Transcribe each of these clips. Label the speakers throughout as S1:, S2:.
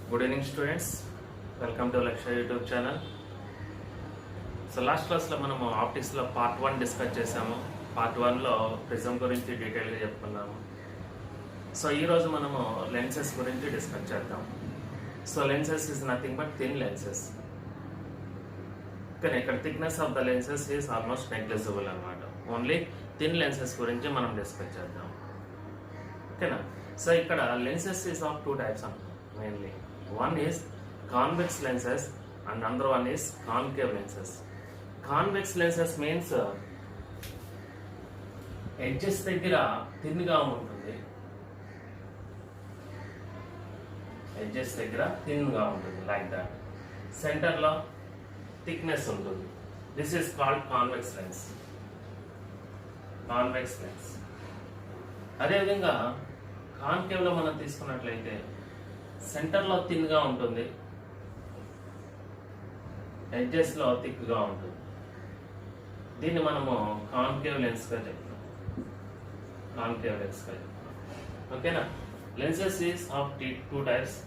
S1: Good evening students, welcome to Laksha YouTube channel. So last క్లాస్లో మనము ఆప్టిక్స్లో part 1 discuss చేసాము. Part 1లో prism గురించి డీటెయిల్గా చెప్పుకున్నాము. సో ఈరోజు మనము లెన్సెస్ గురించి డిస్కస్ చేద్దాం. So lenses is nothing but thin lenses. కానీ ఇక్కడ thickness of the lenses is almost negligible అనమాట. ఓన్లీ థిన్ లెన్సెస్ గురించి మనం డిస్కస్ చేద్దాం. ఓకేనా? సో ఇక్కడ lenses is of two types అంటాం mainly. One is convex lenses and another one is concave lenses. Convex lenses means edges దగ్గర thin గా ఉంటుంది, edges దగ్గర thin గా ఉంటుంది like that. Center లో thickness ఉంటుంది. This is called convex lens. Convex lens. అదేవిధంగా కాన్కేవ్ లో మనం తీసుకున్నట్లయితే సెంటర్లో థిన్గా ఉంటుంది, ఎడ్జెస్లో థిక్గా ఉంటుంది. దీన్ని మనము కాన్కేవ్ లెన్స్గా చెప్తాం. కాన్కేవ్ లెన్స్గా చెప్తాం. ఓకేనా? Lenses is of two types.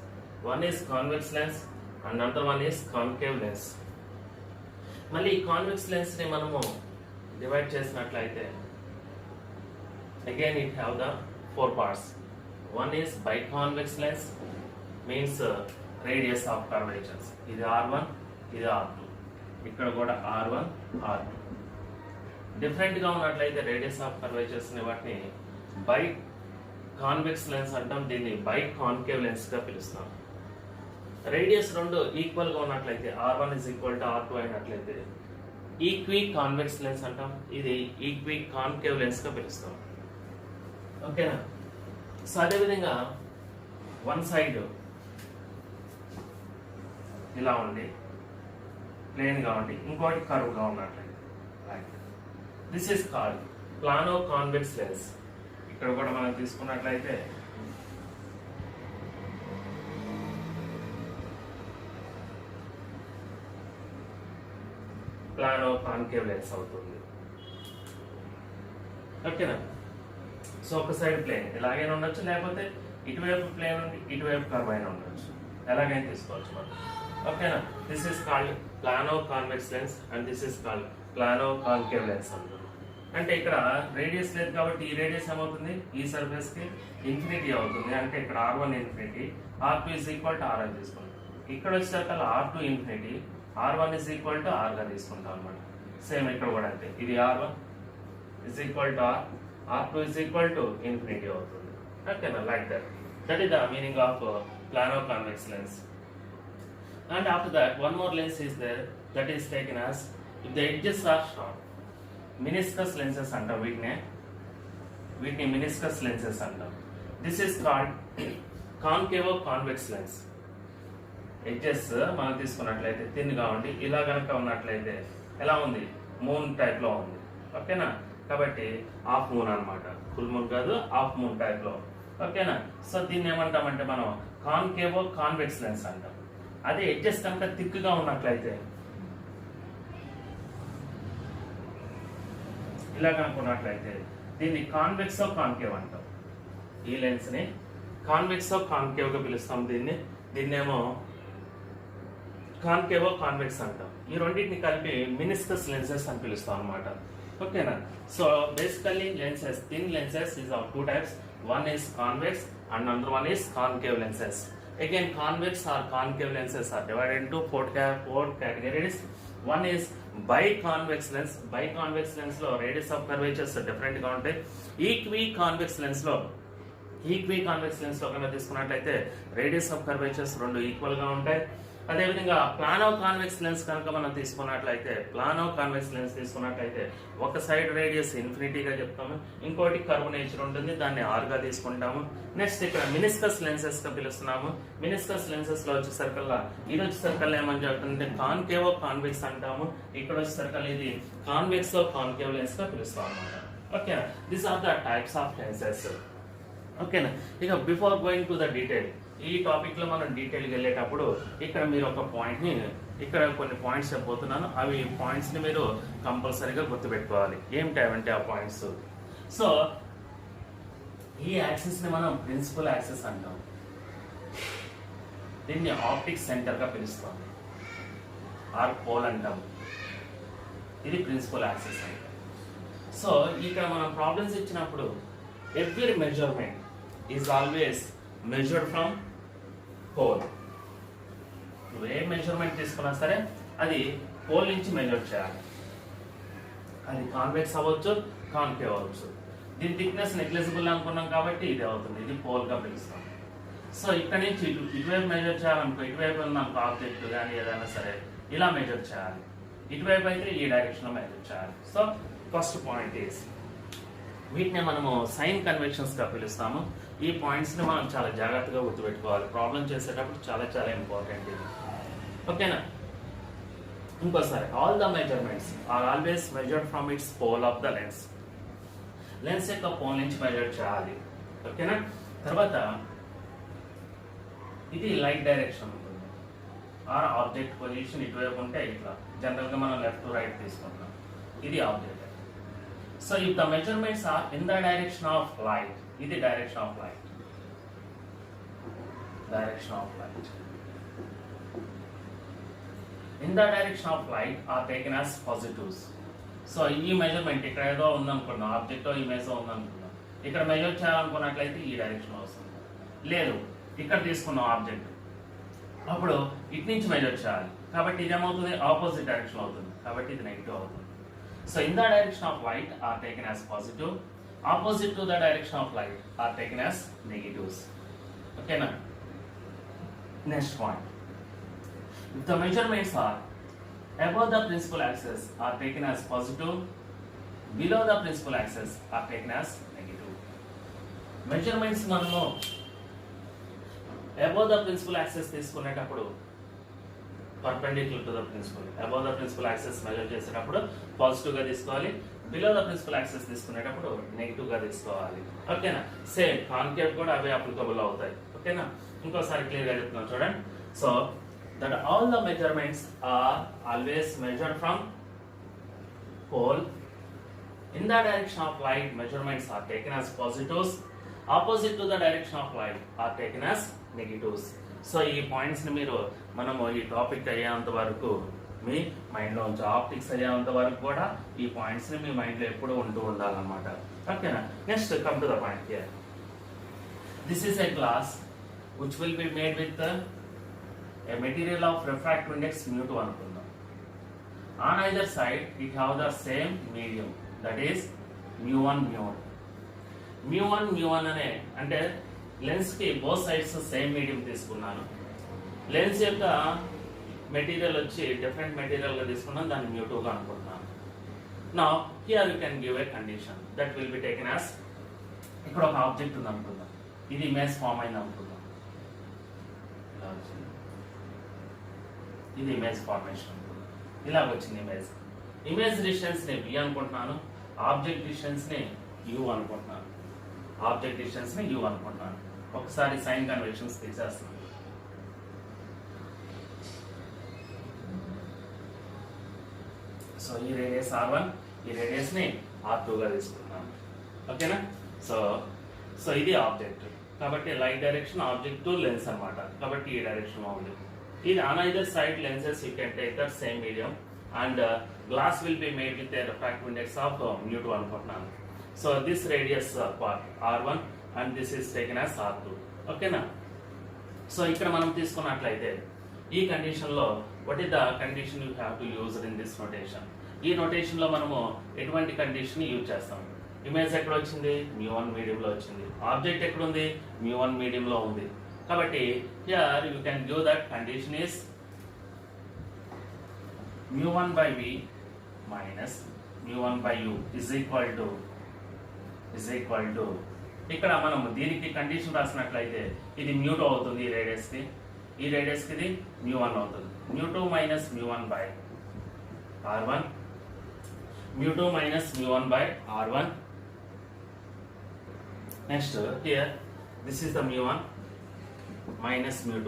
S1: One is convex lens and another one is concave lens. మళ్ళీ ఈ కాన్వెక్స్ లెన్స్ని మనము డివైడ్ చేసినట్లయితే again it have the 4 parts. One is biconvex lens, means radius of curvatures. ఇది R1, ఇది R2. ఇక్కడ కూడా R1, R2. డిఫరెంట్గా ఉన్నట్లయితే రేడియస్ ఆఫ్ కర్వేచర్స్ ని వాటిని బై కాన్వెక్స్ లెన్స్ అంటాం. దీన్ని బై కాన్కేవ్ లెన్స్ గా పిలుస్తాం. రేడియస్ రెండు ఈక్వల్ గా ఉన్నట్లయితే R1 is equal to R2 అయినట్లయితే ఈక్వి కాన్వెక్స్ లెన్స్ అంటాం. ఇది ఈక్వి కాన్కేవ్ లెన్స్ గా పిలుస్తాం. ఓకేనా? సో అదేవిధంగా వన్ సైడ్ ఇలా ఉండి ప్లేన్గా ఉండి ఇంకోటి కర్వ్గా ఉన్నట్లయితే right, this is called plano convex lens. ఇక్కడ కూడా మనం తీసుకున్నట్లయితే ప్లానో కాన్కేవ్ లెన్స్ అవుతుంది. ఓకేనా? సో ఒక సైడ్ ప్లేన్ ఇలాగైనా ఉండొచ్చు, లేకపోతే ఇటువైపు ప్లేన్ ఉండి ఇటువైపు కర్వ్ అయినా ఉండొచ్చు, ఎలాగైనా తీసుకోవచ్చు మనం. ఓకేనా? This is called plano convex lens and this is called plano concave lens అంటారు. అంటే ఇక్కడ రేడియస్ లేదు కాబట్టి ఈ రేడియస్ ఏమవుతుంది, ఈ సర్ఫేస్ కి ఇన్ఫినిటీ అవుతుంది. అంటే ఇక్కడ R1 infinity, R2 is equal to R అని తీసుకుంటాం. ఇక్కడ వచ్చేసరికి R2 infinity, R1 is equal to R గా తీసుకుంటాం అనమాట. సేమ్ ఇక్కడ కూడా అంతే, ఇది R1 is equal to R, R2 is equal to infinity అవుతుంది. ఓకేనా? Like that. That is the meaning of Plano convex lens. And after that, one more lens is there that is taken as if the edges are short. Meniscus lenses అంటాం వీటిని meniscus lenses అంటాం. This is called concavo convex lens. Edges మనం తీసుకున్నట్లయితే thin గా ఉండి ఇలా గనక ఉన్నట్లయితే ఎలా ఉంది, మూన్ టైప్ లో ఉంది. ఓకేనా? కాబట్టి హాఫ్ మూన్ అనమాట, ఫుల్ మూన్ కాదు, హాఫ్ మూన్ టైప్ లో. ఓకేనా? సో దీన్ని ఏమంటామంటే మనం కాన్కేవో కాన్వెక్స్ లెన్స్ అంటాం. అదే ఎడ్జెస్ కనుక థిక్ గా ఉన్నట్లయితే ఇలా కనుక ఉన్నట్లయితే దీన్ని కాన్వెక్సో కాన్కేవ్ అంటాం. ఈ లెన్స్ ని కాన్వెక్సో కాన్కేవ్ గా పిలుస్తాం. దీన్నేమో కాన్కేవో కాన్వెక్స్ అంటాం. ఈ రెండింటిని కలిపి మినిస్కస్ లెన్సెస్ అని పిలుస్తాం అనమాట. ఓకేనా? So basically lenses, thin lenses is of two types. One is convex and another one is concave lenses. Again, convex or concave lenses are divided into four categories. One is biconvex lens. Biconvex lens లో radius of curvatures different గా ఉంటాయి. Equiconvex lens లో కనుక తీసుకున్నట్లయితే radius of curvatures రెండు equal గా ఉంటాయి. అదేవిధంగా ప్లానో కాన్వెక్స్ లెన్స్ కనుక మనం తీసుకున్నట్లయితే ఒక సైడ్ రేడియస్ ఇన్ఫినిటీగా చెప్తాము, ఇంకోటి కర్వ్ నేచర్ ఉంటుంది, దాన్ని R గా తీసుకుంటాము. నెక్స్ట్ ఇక్కడ మినిస్కస్ లెన్సెస్ గా పిలుస్తున్నాము. మినిస్కస్ లెన్సెస్ లో వచ్చేసరికల్లా ఇది వచ్చేసరికల్లా ఏమని చెప్తుంటే కాన్కేవో కాన్వెక్స్ అంటాము. ఇక్కడ వచ్చేసరికల్లా ఇది కాన్వెక్సో కాన్కేవ్ లెన్స్ గా పిలుస్తాం అనమాట. Okay, these are the types of lenses. ఓకేనా? ఇక before going to the detail, ఈ టాపిక్ లో మనం డీటెయిల్గా వెళ్ళేటప్పుడు ఇక్కడ మీరు ఒక పాయింట్ ని, ఇక్కడ కొన్ని పాయింట్స్ చెప్పబోతున్నాను. అవి పాయింట్స్ ని మీరు కంపల్సరీగా గుర్తుపెట్టుకోవాలి. ఏమిటంటే ఆ పాయింట్స్. సో ఈ యాక్సిస్ ని మనం ప్రిన్సిపల్ యాక్సిస్ అంటాం. దీన్ని ఆప్టిక్ సెంటర్గా పిలుస్తాం, ఆర్ పోల్ అంటాం. ఇది ప్రిన్సిపల్ యాక్సిస్ అంటే. సో ఇక్కడ మనం ప్రాబ్లమ్స్ ఇచ్చినప్పుడు every measurement is always measured from pole. నువ్వు ఏ మెజర్మెంట్ తీసుకున్నా సరే అది పోల్ నుంచి మెజర్ చేయాలి. అది కాన్వెక్స్ అవ్వచ్చు, కాన్కేవ్ అవ్వచ్చు. దీని థిక్నెస్ నెగ్లిజిబుల్ అనుకున్నాం కాబట్టి ఇది అవుతుంది, ఇది పోల్గా పిలుస్తాం. సో ఇక్కడ నుంచి ఇటువైపు మెజర్ చేయాలనుకో, ఇటువైపు మనకు ఆబ్జెక్ట్ కానీ ఏదైనా సరే ఇలా మెజర్ చేయాలి, ఇటువైపు అయితే ఈ డైరెక్షన్లో మెజర్ చేయాలి. సో ఫస్ట్ పాయింట్ ఈస్, వీటిని మనము సైన్ కన్వెక్షన్స్గా పిలుస్తాము. ఈ పాయింట్స్ని మనం చాలా జాగ్రత్తగా గుర్తుపెట్టుకోవాలి, ప్రాబ్లం చేసేటప్పుడు చాలా చాలా ఇంపార్టెంట్ ఇది. ఓకేనా? ఇంకోసారి, all the measurements are always measured from its pole of the lens. Lens యొక్క పోల్ నుంచి మెజర్ చేయాలి. ఓకేనా? తర్వాత ఇది లైట్ డైరెక్షన్ ఉంటుంది, ఆర్ ఆబ్జెక్ట్ పొజిషన్ ఇటువైపు ఉంటే ఇట్లా, జనరల్గా మనం లెఫ్ట్ టు రైట్ తీసుకుంటాం, ఇది object. So if the measurements are in the direction of light, ఇది direction of light, direction of light. In the direction of light are taken as positives. So ఈ measurement ఇక్కడ ఏదో ఉందనుకున్నాం, object image ఉందనుకున్నాం, ఇక్కడ measure చేయాలనుకున్నట్లయితే ఈ direction వస్తుంది. లేదు, ఇక్కడ తీసుకున్నాం ఆబ్జెక్ట్, అప్పుడు ఇటు నుంచి మెజర్ చేయాలి, కాబట్టి ఇది ఏమవుతుంది, ఆపోజిట్ డైరెక్షన్ అవుతుంది, కాబట్టి ఇది నెగిటివ్ అవుతుంది. So in the direction of light are taken as positive, opposite to the direction of light are taken as negatives. ఓకేనా? Next point, if the measurements are above the principal axis are taken as positive, below the principal axis are taken as negative. Measurements మనము above the principal axis తీసుకునేటప్పుడు perpendicular to the principal, above the principal axis measure చేసేటప్పుడు positive గా తీసుకోవాలి, below the principal axis తీసుకునేటప్పుడు negative గా తీసుకోవాలి. ఓకేనా? Same concave కూడా అవే అప్లికబుల్ అవుతాయి. ఓకేనా? ఇంకోసారి క్లియర్ గా చెప్తున్నాను చూడండి. So that all the measurements are always measured from pole. In the direction of light, measurements are taken as positives. Opposite to the direction of light are taken as negatives. So ఈ పాయింట్స్ని మీరు మనము ఈ topic అయ్యేంత వరకు మీ మైండ్లో ఉంచి, optics అయ్యేంత వరకు కూడా ఈ పాయింట్స్ని మీ మైండ్లో ఎప్పుడూ ఉంటూ ఉండాలన్నమాట. ఓకేనా? Next come to the point here. This is a glass which will be made with a material of refractive index mu2 అనుకుందాం. On either side it have the same medium, that is mu1 mu1. mu1 mu1 అనే అంటే lens కి both sides same medium తీసుకున్నాను. Lens యొక్క material వచ్చి different material గా తీసుకున్నాను, దాన్ని mu2 గా అనుకుంటున్నాను. Now here you can give a condition that will be taken as, ఇక్కడ ఒక ఆబ్జెక్ట్ ఉంది అనుకుందాం, ఇది ఇమేజ్ ఫామ్ అయింది అనుకుందాం, ఇది ఇమేజ్ ఫార్మేషన్, ఇలా వచ్చింది ఇమేజ్. ఇమేజ్ డిస్టెన్స్ ని v అనుకుంటున్నాను, ఆబ్జెక్ట్ డిస్టెన్స్ ని u అనుకుంటున్నాను, ఆబ్జెక్ట్ డిస్టెన్స్ ని u అనుకుంటున్నాను. ఒకసారి సైన్ కన్వెక్షన్స్ తీసేస్తున్నాను. సో ఈ రేడియస్ r1, ఈ రేడియస్ ని r2 గా తీసుకున్నాను. ఓకేనా? సో ఇది ఆబ్జెక్ట్, కాబట్టి light direction object to lens అన్నమాట, కాబట్టి ఈ డైరెక్షన్ ఉంది. ఇది on either side lenses you can take that same medium and glass will be made with a refractive index of mu2 అనుకుంటున్నాను. So this radius part r1 and this is taken as r2. ఓకేనా? So ఇక్కడ మనం తీసుకున్నట్లయితే ఈ condition లో what is the condition you have to use in this notation? ఈ notation లో మనము ఎటువంటి కండిషన్ యూజ్ చేస్తాం? ఇమేజ్ ఎక్కడ వచ్చింది? mu1 మీడియం లో వచ్చింది. ఆబ్జెక్ట్ ఎక్కడ ఉంది? mu1 మీడియం లో ఉంది. కాబట్టి here you can give that condition is mu1 by v minus mu1 by u is equal to ఇక్కడ మనం దీనికి కండిషన్ రాసినట్లయితే ఇది mu2 అవుతుంది, ఈ రేడియస్ కి ఇది mu1 అవుతుంది. mu2 minus mu1 by r1, mu2 minus mu1 by r1. Next here this is the mu1 minus mu2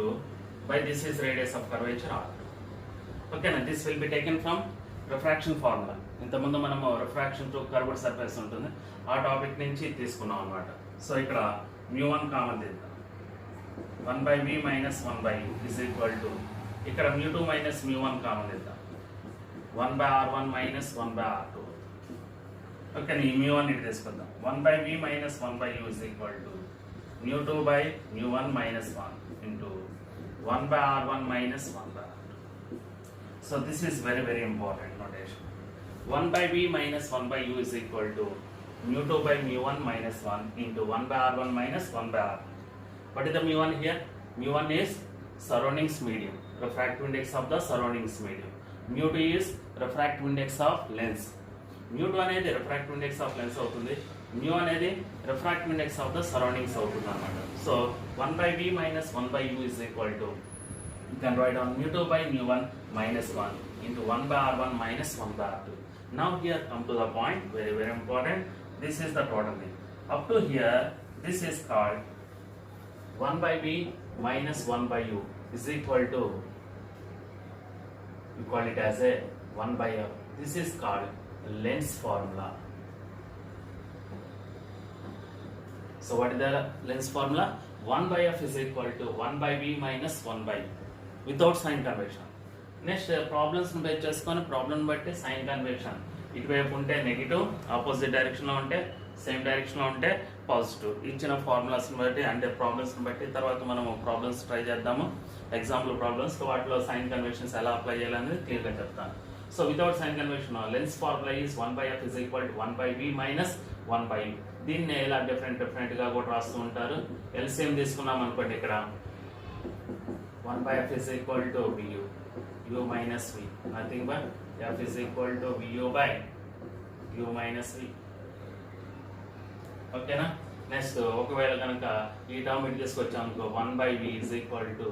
S1: by this is radius of curvature r2. Okay, now this will be taken from refraction formula. ఇంతకుముందు మనము refraction to curved surface ఉంటుంది, ఆ topic నుంచి తీసుకున్నాం అన్నమాట. So ఇక్కడ mu1 common తీద్దాం. 1 by v minus 1 by u is equal to ఇక్కడ mu2 minus mu1 కామన్ ఇద్దాం 1 by r1 minus 1 by r2. Okay ఈ mu1 ఇటు తీసుకుందాం 1 by v minus 1 by u is equal to mu2 by mu1 minus 1 into 1 by r1 minus 1 by r2. So this is very important notation. 1 by v minus 1 by u is equal to mu2 by mu1 minus 1 into 1 by r1 minus 1 by r2. What is the mu1 here? mu1 is surroundings medium, refractive index of the surroundings medium. mu2 is refractive index of lens. mu2 అనేది refractive index of lens అవుతుంది, mu అనేది refractive index of the surroundings అవుతుంది అన్నమాట. So 1 by v minus 1 by u is equal to, you can write down mu2 by mu1 minus 1 into 1 by r1 minus 1 by r2. Now here come to the point, very important. This is the total thing. Up to here, this is called 1 by v minus 1 by u is equal to, you call it as a 1 by f. This is called lens formula. So what is the lens formula? 1 by f is equal to 1 by v minus 1 by u without sign convention. Next ప్రాబ్లమ్స్ని base చేసుకొని problem బట్టి sign convention, ఇటువైపు ఉంటే negative, opposite డైరెక్షన్లో ఉంటే same డైరెక్షన్లో ఉంటే positive. ఇచ్చిన ఫార్ములాస్ని బట్టి అంటే ప్రాబ్లమ్స్ని బట్టి తర్వాత మనం ప్రాబ్లమ్స్ ట్రై చేద్దాము, ఎగ్జాంపుల్ ప్రాబ్లమ్స్. వాటిలో సైన్ కన్వెన్షన్స్ ఎలా అప్లై చేయాలనేది క్లియర్గా చెప్తాను. So without sign convention lens formula is 1 by f is equal to 1 by v minus 1 by u. దీన్ని ఇలా డిఫరెంట్గా కూడా రాస్తూ ఉంటారు. ఎల్సిఎం తీసుకున్నాం అనుకోండి, ఇక్కడ 1 by f is equal to vu, u minus v, nothing but f is equal to vu by u minus v. ఓకేనా. నెక్స్ట్ ఒకవేళ కనుక ఈ టర్మ్ ఇటు తీసుకొచ్చాం అనుకో, 1 by v is equal to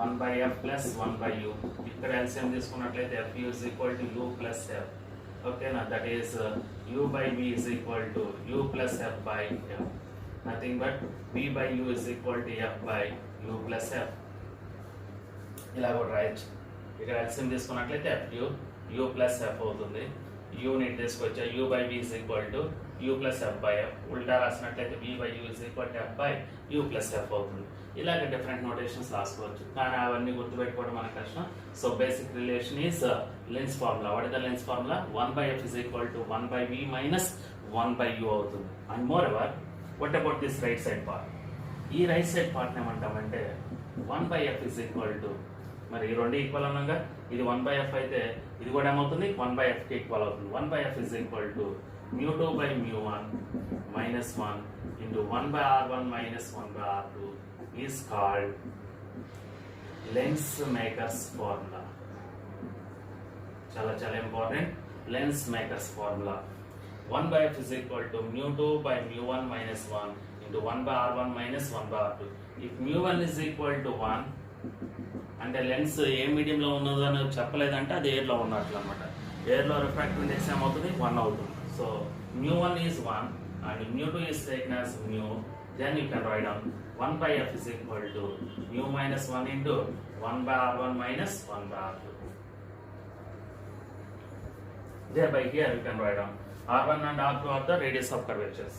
S1: 1 by f plus 1 by u. ఇక్కడ LCM తీసుకున్నట్లయితే f u is equal to u plus f. ఓకేనా, that is u by v is equal to u plus f by f, nothing but v by u is equal to f by u plus f. ఇలా కూడా రాయొచ్చు. ఇక్కడ LCM తీసుకున్నట్లయితే f u plus f అవుతుంది. u ని తీసుకొచ్చా u by v is equal to u plus f by f. ఉల్టా రాసినట్లయితే v by u is equal to f by u plus f అవుతుంది. ఇలాగ డిఫరెంట్ నోటేషన్స్ రాసుకోవచ్చు, కానీ అవన్నీ గుర్తుపెట్టుకోవడం మనకు కష్టం. So basic relation is lens formula. What is the lens formula? 1 by f is equal to 1 by v minus 1 by u అవుతుంది. And more ever, what about this right side part? ఈ right side part ఏమంటామంటే 1 by f is equal to, మరి ఈ రెండు equal అనగా ఇది 1 by f అయితే ఇది కూడా ఏమవుతుంది? 1 by f కి ఈక్వల్ అవుతుంది. 1 by f is equal to mu2 by mu1 minus 1 into 1 by r1 minus 1 by r2 is called lens makers formula. చాలా important, lens makers formula. 1 by f is equal to mu2 by mu1 minus 1 into 1 by r1 minus 1 by r2. If mu1 is equal to 1, అంటే lens ఏ మీడియంలో ఉన్నదో అని చెప్పలేదంటే అది ఎయిర్లో ఉన్నట్లు అనమాట. ఎయిర్లో refractive index ఏమవుతుంది? 1 అవుతుంది. So mu1 is 1 and mu2 is taken as mu, then you can write down 1 by f is equal to mu minus 1 into 1 by r1 minus 1 by r2. Thereby here you can write down r1 and r2 are the radius of curvatures.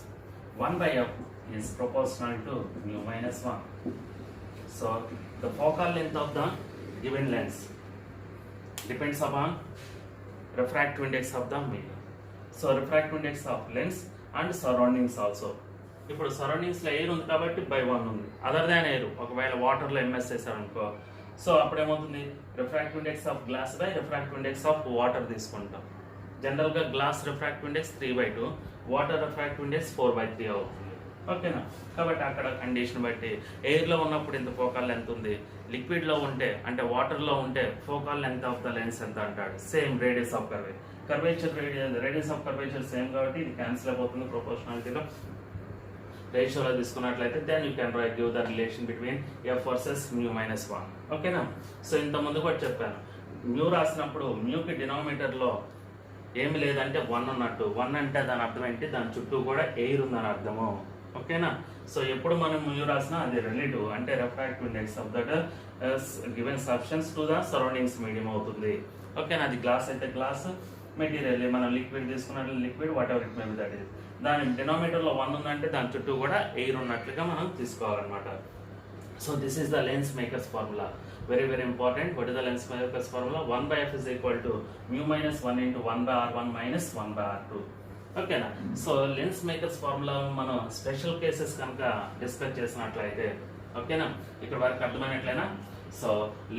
S1: 1 by f is proportional to mu minus 1. So the focal length of the given lens depends upon refractive index of the medium. So refractive index of lens and surroundings also. ఇప్పుడు సరౌండింగ్స్లో air ఉంది కాబట్టి by 1 ఉంది. Other than air ఒకవేళ వాటర్లో ఎంఎస్ చేసామనుకో, so అప్పుడేమవుతుంది? Refractive index of glass by refractive index of water తీసుకుంటాం. జనరల్గా glass refractive index 3/2, water refractive index 4/3 అవుతుంది. ఓకేనా. కాబట్టి అక్కడ కండిషన్ బట్టి ఎయిర్లో ఉన్నప్పుడు ఇంత ఫోకల్ లెంత్ ఉంది, లిక్విడ్లో ఉంటే అంటే వాటర్లో ఉంటే focal length of the lens ఎంత అంటాడు? Same radius of curvature radius of curvature same కాబట్టి ఇది క్యాన్సిల్ అయిపోతుంది ప్రొపోర్షనాలిటీలో. రేషియోలో తీసుకున్నట్లయితే then you can give the relation between F versus mu minus 1. ఓకేనా. సో ఇంత ముందు కూడా చెప్పాను, మ్యూ రాసినప్పుడు మ్యూకి డినామినేటర్లో ఏమి లేదంటే 1 ఉన్నట్టు. 1 అంటే దాని అర్థం ఏంటి? దాని చుట్టూ కూడా ఎయిర్ ఉందని అర్థము. ఓకేనా. సో ఎప్పుడు మనం మ్యూ రాసినా అది రిలేటివ్ అంటే refractive index of that given substance to the surroundings medium అవుతుంది. ఓకేనా. అది గ్లాస్ అయితే గ్లాస్, మెటీరియల్ మనం లిక్విడ్ తీసుకున్నట్లు liquid, what ever it may be that is. దాని డినామినేటర్లో 1 ఉందంటే దాని చుట్టూ కూడా ఎయిర్ ఉన్నట్లుగా మనం తీసుకోవాలన్నమాట. So this is the lens maker's formula. Very very important. What is the lens maker's formula? 1 by f is equal to mu minus 1 into 1 by r1 minus 1 by r2. ఓకేనా. So lens makers formula మనం special cases కనుక discuss చేసినట్లయితే, ఓకేనా, ఇక్కడ వరకు అర్థమైనట్లయినా. So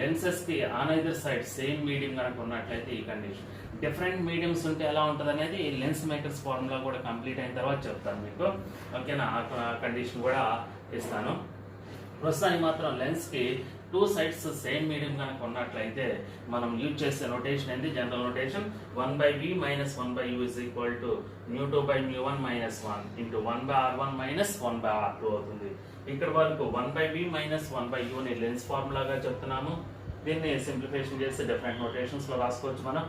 S1: lenses కి on either side same medium కనుక ఉన్నట్లయితే ఈ కండిషన్, డిఫరెంట్ మీడియంస్ ఉంటే ఎలా ఉంటుంది అనేది లెన్స్ మేకర్స్ ఫార్ములా కూడా కంప్లీట్ అయిన తర్వాత చెప్తాను మీకు, ఓకేనా. ఆ కండిషన్ కూడా ఇస్తాను. ప్రస్తుతానికి మాత్రం లెన్స్ కి 2 సైడ్స్ సేమ్ మీడియం కనుక ఉన్నట్లయితే మనం యూజ్ చేసే నోటేషన్ ఏంటి? General notation 1 by v minus 1 by u is equal to mu2 by mu1 minus 1 into 1 by r1 minus 1 by r2 అవుతుంది. ఇక్కడ వరకు 1 by v minus 1 by u ని లెన్స్ ఫార్ములాగా చెప్తున్నాము. దీన్ని సింప్లిఫికేషన్ చేస్తే డిఫరెంట్ నోటేషన్స్ లో రాసుకోవచ్చు మనం.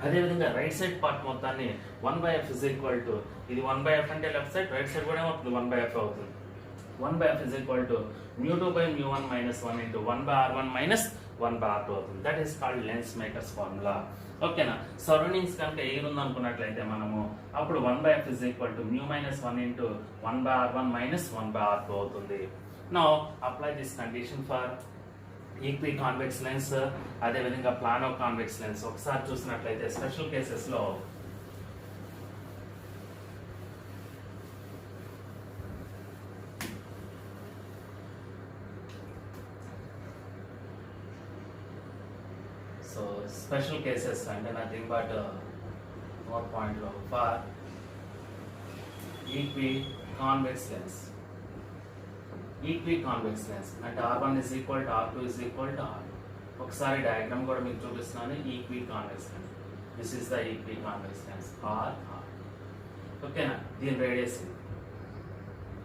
S1: అదేవిధంగా రైట్ సైడ్ పార్ట్ మొత్తాన్ని 1 by f is equal to, ఇది 1 by f అంటే లెఫ్ట్ సైడ్, రైట్ సైడ్ కూడా ఏమవుతుంది? 1 by f అవుతుంది. 1 by f is equal to mu2 by mu1 minus 1 into 1 by r1 minus 1 by r2 అవుతుంది. That is called lens makers formula. ఓకేనా. Surroundings కనుక air ఉందనుకున్నట్లయితే మనము అప్పుడు 1 by f is equal to mu minus 1 into 1 by r1 minus 1 by r2 అవుతుంది. Now apply this condition for equi convex lens, అదేవిధంగా Plano convex lens. ఒకసారి చూసినట్లయితే special cases లో So special cases and nothing but note point low for equiconvex lens. Equiconvex lens and R1 is equal to R2 is equal to R. ఒకసారి diagram కూడా మీకు చూపిస్తున్నాను. Equiconvex lens, this is the equiconvex lens R. ఓకేనా. దీని radius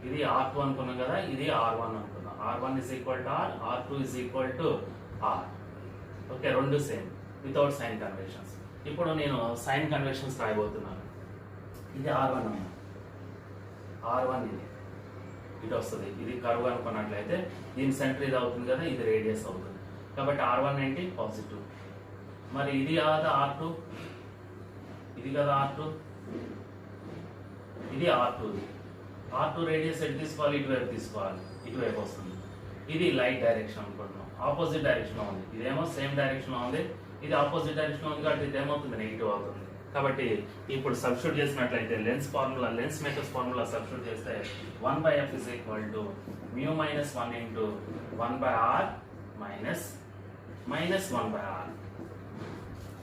S1: ఇది R2 అనుకున్నాం కదా, ఇది R1 అనుకున్నాం. R1 is equal to R, R2 is equal to R. Okay, రెండు సేమ్ వితౌట్ సైన్ కన్వెన్షన్స్. ఇప్పుడు నేను సైన్ కన్వెన్షన్స్ రాయబోతున్నాను. ఇది R1 అన్న, R1 ఇది ఇటు వస్తుంది. ఇది కర్వ్ అనుకున్నట్లయితే దీని సెంటర్ ఇది అవుతుంది కదా, ఇది రేడియస్ అవుతుంది. కాబట్టి R1 ఏంటి? పాజిటివ్. మరి ఇది కదా R2, ఇది కదా R2, ఇది R2. R2 రేడియస్ ఎటు తీసుకోవాలి? ఇటువైపు తీసుకోవాలి, ఇటువైపు వస్తుంది. ఇది లైట్ డైరెక్షన్ అనుకుంటున్నాం, ఆపోజిట్ డైరెక్షన్ లో ఉంది. ఇదేమో సేమ్ డైరెక్షన్ లో ఉంది, ఇది ఆపోజిట్ డైరెక్షన్ లో ఉంది. కాబట్టి ఇది ఏమవుతుంది? నెగిటివ్ అవుతుంది. కాబట్టి ఇప్పుడు సబ్స్టిట్యూట్ చేసినట్లయితే lens formula, lens makers formula substitute చేస్తే 1 by f is equal to mu minus 1 into 1 by r minus 1 by r.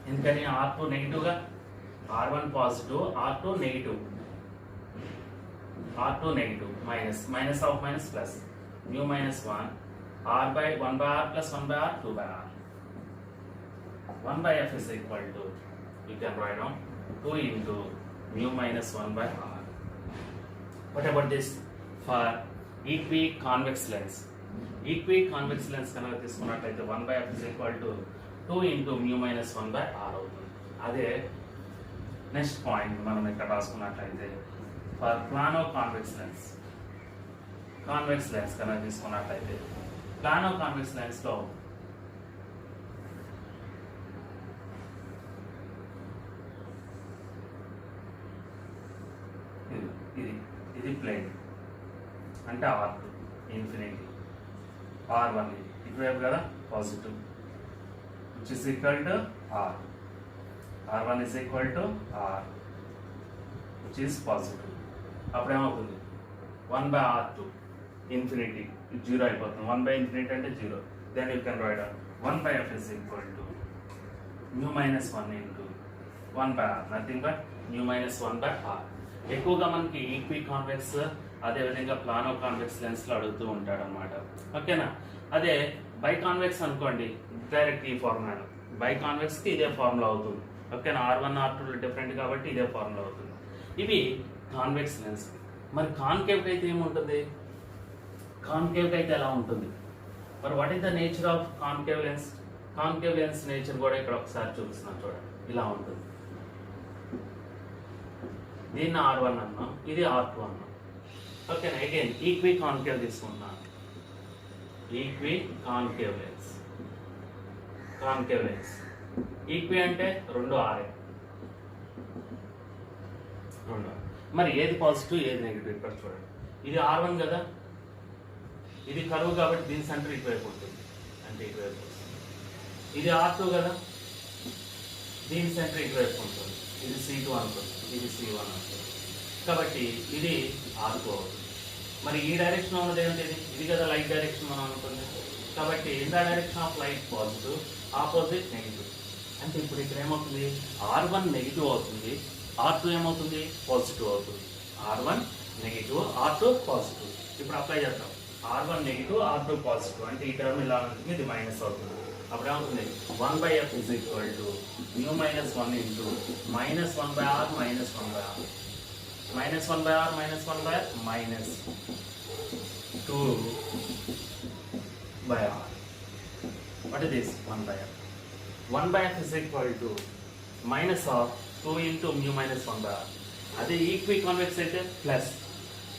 S1: ఎందుకని? R2 నెగిటివ్ గా, R1 positive, R2 negative, R2 negative, minus of minus plus mu minus 1 r by 1 by r plus 1 by r 2 by r. 1 by f is equal to, you can write down 2 into mu minus 1 by r. What about this for equiconvex lens? Equiconvex lens కనుక తీసుకున్నట్లయితే 1 by f is equal to 2 into mu minus 1 by r అవుతుంది. అదే next point మనం ఇక్కడ రాసుకున్నట్లయితే for plano convex lens, convex lens కనుక తీసుకున్నట్లయితే Plano convex lens లో ఇది ప్లేన్ అంటే R2 ఇన్ఫినిటీ, R1 ఇటువైపు కదా positive, which is equal to R. R1 is equal to R, which is positive. అప్పుడు ఏమవుతుంది? 1 by R2 ఇన్ఫినిటీ, జీరో అయిపోతుంది. 1 by ఇన్ఫినిటీ అంటే zero. Then you can write 1 by f is equal to mu minus 1 into 1 by r, nothing but mu minus 1 by r. ఎక్కువగా మనకి equi convex అదేవిధంగా Plano convex lens లో అడుగుతూ ఉంటాడు అనమాట. ఓకేనా. అదే బై కాన్వెక్స్ అనుకోండి, డైరెక్ట్ ఈ ఫార్ములా, బై కాన్వెక్స్ కి ఇదే ఫార్ములా అవుతుంది. ఓకేనా. R1 R2 డిఫరెంట్ కాబట్టి ఇదే ఫార్ములా అవుతుంది. ఇవి కాన్వెక్స్ లెన్స్. మరి కాన్కేవ్ అయితే ఏముంటుంది? కాన్కేవ్ అయితే ఎలా ఉంటుంది? మరి what is the nature of concave lens? Concave lens nature కూడా ఇక్కడ ఒకసారి చూపిస్తున్నాను చూడండి. ఇలా ఉంటుంది. దీన్ని R1 అన్నాం, ఇది R2 అన్నాం. ఓకేనా. అగైన్ ఈక్వి కాన్కేవ్ తీసుకుంటున్నాను. Equi concave lens, concave lens. Equi అంటే రెండు ఆరే, రెండు. మరి ఏది పాజిటివ్ ఏది నెగిటివ్ ఇక్కడ చూడండి. ఇది R1 కదా,
S2: ఇది కరువు కాబట్టి దీని సెంటర్ ఇటువైపు ఉంటుంది, అంటే ఇటువైపు వస్తుంది. ఇది R2 కదా, దీని సెంటర్ ఇటువైపు ఉంటుంది, ఇది C2 అనుకుంటుంది, ఇది C1 అనుకుంటుంది. కాబట్టి ఇది R2 అవుతుంది. మరి ఈ డైరెక్షన్ ఉన్నది ఏంటిది, ఇది కదా లైట్ డైరెక్షన్ మనం అనుకుంది. కాబట్టి in the direction of light positive, opposite negative. అంటే ఇప్పుడు ఇక్కడ ఏమవుతుంది, R1 నెగిటివ్ అవుతుంది, R2 ఏమవుతుంది, పాజిటివ్ అవుతుంది. R1 negative, R2 positive. ఇప్పుడు అప్లై చేద్దాం. R1 నెగిటివ్, R2 పాజిటివ్ అంటే ఈ టర్మ్ ఇలా ఉంటుంది, ఇది మైనస్ అవుతుంది. అప్పుడు ఏమవుతుంది, 1/f is equal to mu minus 1 into minus 1/r minus 1/r. Minus 1/r minus 1/r minus 2/r. What is this? 1/f. 1/f is equal to minus of 2 into mu minus 1/r. అదే equi convex అయితే plus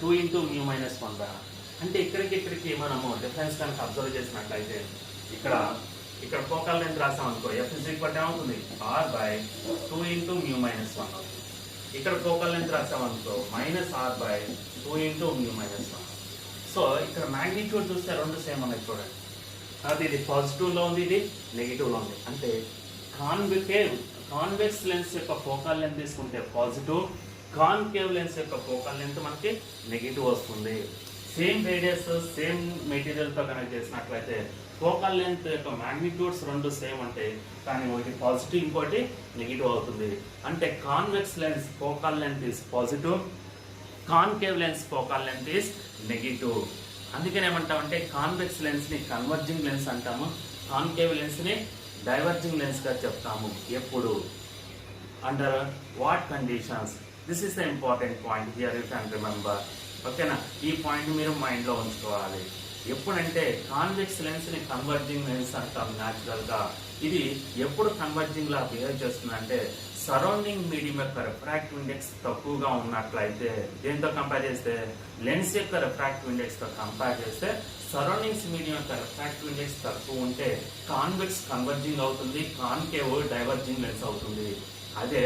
S2: 2 into mu minus 1/r. అంటే ఇక్కడికి మనము difference కనుక observe చేసినట్లయితే ఇక్కడ focal length రాసాం అనుకో, f is equal to ఏమవుతుంది, r/2 into mu minus 1 అవుతుంది. ఇక్కడ ఫోకల్ లెంత్ రాసాం అనుకో, -r/2 into mu minus 1. So ఇక్కడ మ్యాగ్నిట్యూడ్ చూస్తే రెండు సేమ్ ఉన్నాయి చూడండి. అది ఇది పాజిటివ్లో ఉంది, ఇది నెగిటివ్లో ఉంది. అంటే కాన్వెక్స్ లెన్స్ యొక్క ఫోకల్ లెంత్ తీసుకుంటే పాజిటివ్, కాన్కేవ్ లెన్స్ యొక్క ఫోకల్ లెంత్ మనకి నెగిటివ్ వస్తుంది. సేమ్ రేడియస్ సేమ్ మెటీరియల్తో కనెక్ట్ చేసినట్లయితే ఫోకల్ లెంత్ యొక్క మ్యాగ్నిట్యూడ్స్ రెండు సేమ్ ఉంటాయి, కానీ ఒకటి పాజిటివ్ ఇంకోటి నెగిటివ్ అవుతుంది. అంటే convex lens focal length is positive, concave lens focal length is negative. అందుకని ఏమంటామంటే కాన్వెక్స్ లెన్స్ని కన్వర్జింగ్ లెన్స్ అంటాము, కాన్కేవ్ లెన్స్ని డైవర్జింగ్ లెన్స్గా చెప్తాము. ఎప్పుడు, under what conditions? This is the important point here, you can remember. ఓకేనా, ఈ పాయింట్ మీరు మైండ్లో ఉంచుకోవాలి. ఎప్పుడంటే కాన్వెక్స్ లెన్స్ని కన్వర్జింగ్ లెన్స్ అంటాం న్యాచురల్గా. ఇది ఎప్పుడు కన్వర్జింగ్లా బిహేవ్ చేస్తుందంటే సరౌండింగ్ మీడియం యొక్క రిఫ్రాక్టివ్ ఇండెక్స్ తక్కువగా ఉన్నట్లయితే, దేంతో కంపేర్ చేస్తే లెన్స్ యొక్క రిఫ్రాక్టివ్ ఇండెక్స్తో కంపేర్ చేస్తే సరౌండింగ్స్ మీడియం యొక్క రిఫ్రాక్టివ్ ఇండెక్స్ తక్కువ ఉంటే కాన్వెక్స్ కన్వర్జింగ్ అవుతుంది, కాన్కేవ్ డైవర్జింగ్ లెన్స్ అవుతుంది. అదే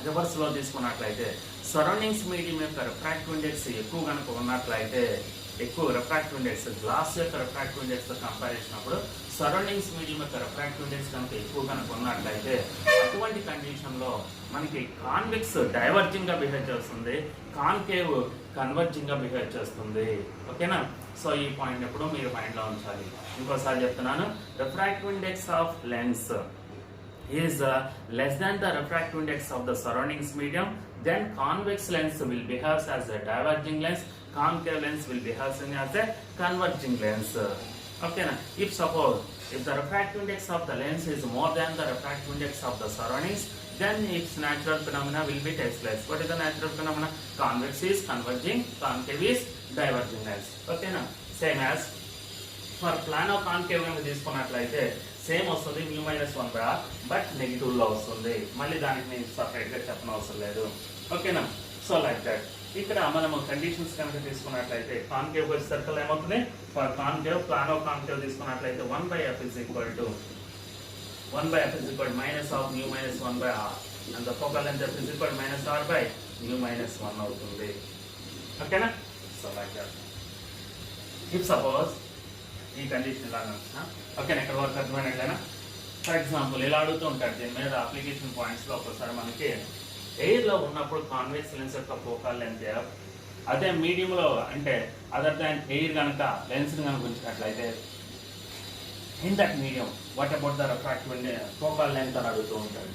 S2: రివర్స్లో తీసుకున్నట్లయితే సరౌండింగ్స్ మీడియం యొక్క రిఫ్రాక్టివ్ ఇండెక్స్ ఎక్కువ కనుక ఉన్నట్లయితే, ఎక్కువ రిఫ్రాక్టివ్ ఇండెక్స్ గ్లాస్ యొక్క రిఫ్రాక్టివ్ ఇండెక్స్తో కంపేర్ చేసినప్పుడు సరౌండింగ్స్ మీడియం యొక్క రిఫ్రాక్టివ్ ఇండెక్స్ కనుక ఎక్కువ కనుక ఉన్నట్లయితే అటువంటి కండిషన్లో మనకి కాన్వెక్స్ డైవర్జింగ్గా బిహేవ్ చేస్తుంది, కాన్కేవ్ కన్వర్జింగ్గా బిహేవ్ చేస్తుంది. ఓకేనా, సో ఈ పాయింట్ ఎప్పుడు మీరు మైండ్లో ఉంచాలి. ఇంకోసారి చెప్తున్నాను, refractive index of lens is less than the refractive index of the surroundings medium, then convex lens will behave as a diverging lens, concave lens will behave as a converging lens. Okay na? If the refractive index of the lens is more than the refractive index of the surroundings, then its natural phenomena will be takes place. What is the natural phenomena? Convex is converging, concave is diverging lens. Okay na? Same as for plano concave lens తీసుకున్నట్లయితే same వస్తుంది μ-1/r, but నెగిటివ్లో వస్తుంది. మళ్ళీ దానికి నేను సపరేట్గా చెప్పనవసరం లేదు. ఓకేనా, సో లైక్ దట్. ఇక్కడ మనము కండిషన్స్ కనుక తీసుకున్నట్లయితే కాన్కేవ్ సర్కిల్ ఏమవుతుంది, ఫర్ కాన్కేవ్ ప్లానో కాన్కేవ్ తీసుకున్నట్లయితే 1/f is equal to minus of μ-1/r and the focal length f is equal to -r/μ-1 అవుతుంది. ఓకేనా, so like that. If suppose ఈ condition ఇలా నచ్చిన, ఓకేనా, ఇక్కడ వరకు అర్థమైనట్లయినా. ఫర్ ఎగ్జాంపుల్ ఇలా అడుగుతూ ఉంటాడు, దీని మీద అప్లికేషన్ పాయింట్స్లో ఒకసారి మనకి ఎయిర్లో ఉన్నప్పుడు కాన్వెక్స్ లెన్స్ యొక్క ఫోకల్ లెంత్, అదే మీడియంలో అంటే అదర్ దాన్ ఎయిర్ కనుక లెన్స్ కనుక ఉంచినట్లయితే in that medium what about the refractive focal length అని అడుగుతూ ఉంటాడు.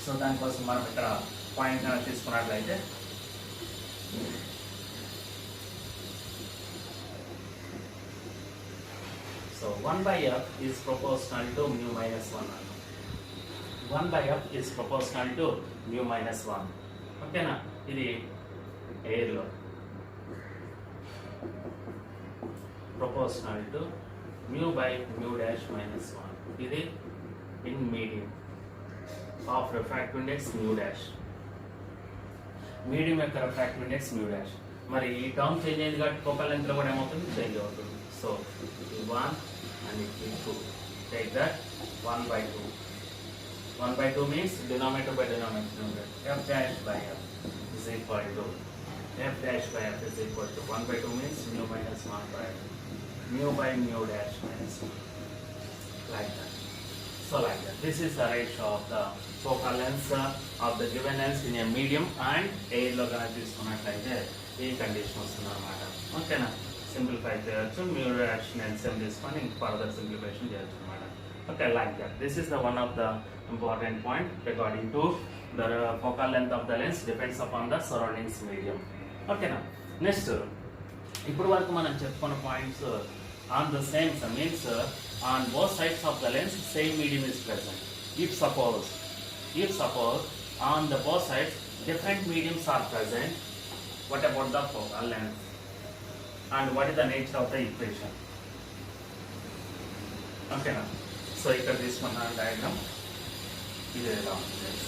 S2: సో దానికోసం మనం ఇక్కడ పాయింట్ కనుక తీసుకున్నట్లయితే so 1/f is proportional to μ-1. 1/f is proportional to μ-1. ఓకేనా, ఇది ఎయిర్లో proportional to μ/μ'-1. ఇది in medium of refractive index μ'. Medium యొక్క రిఫ్రాక్టివ్ ఇండెక్స్ μ'. మరి ఈ టర్మ్ చేంజ్ అయింది కాబట్టి ఫోకల్ లెంత్లో కూడా ఏమవుతుంది, చేంజ్ అవుతుంది. So 1 and 2. Take that 1/2. 1/2 means denominator by denominator. F'/f is equal to 1/2 means μ-1 mu by mu dash minus 1, like that. So like that. This is the ratio of the focal length of the given lens in a medium and air లో కనుక తీసుకున్నట్లయితే ఈ condition వస్తుంది అనమాట. ఓకేనా, simplify చేయొచ్చు, mu dash LCM తీసుకొని further simplification చేయొచ్చు అనమాట. Okay, like that. This is the one of the important point regarding to the focal length of the lens depends upon the surroundings medium. ఓకేనా, next ఇప్పుడు వరకు మనం చెప్పుకున్న points on the same means on both sides of the lens same medium is present. If suppose on the both sides different mediums are present, what about the focal length and what is the nature of the equation? Okay na, so ikkada తీసుకున్న diagram ఇది ఎలా ఉంటుంది.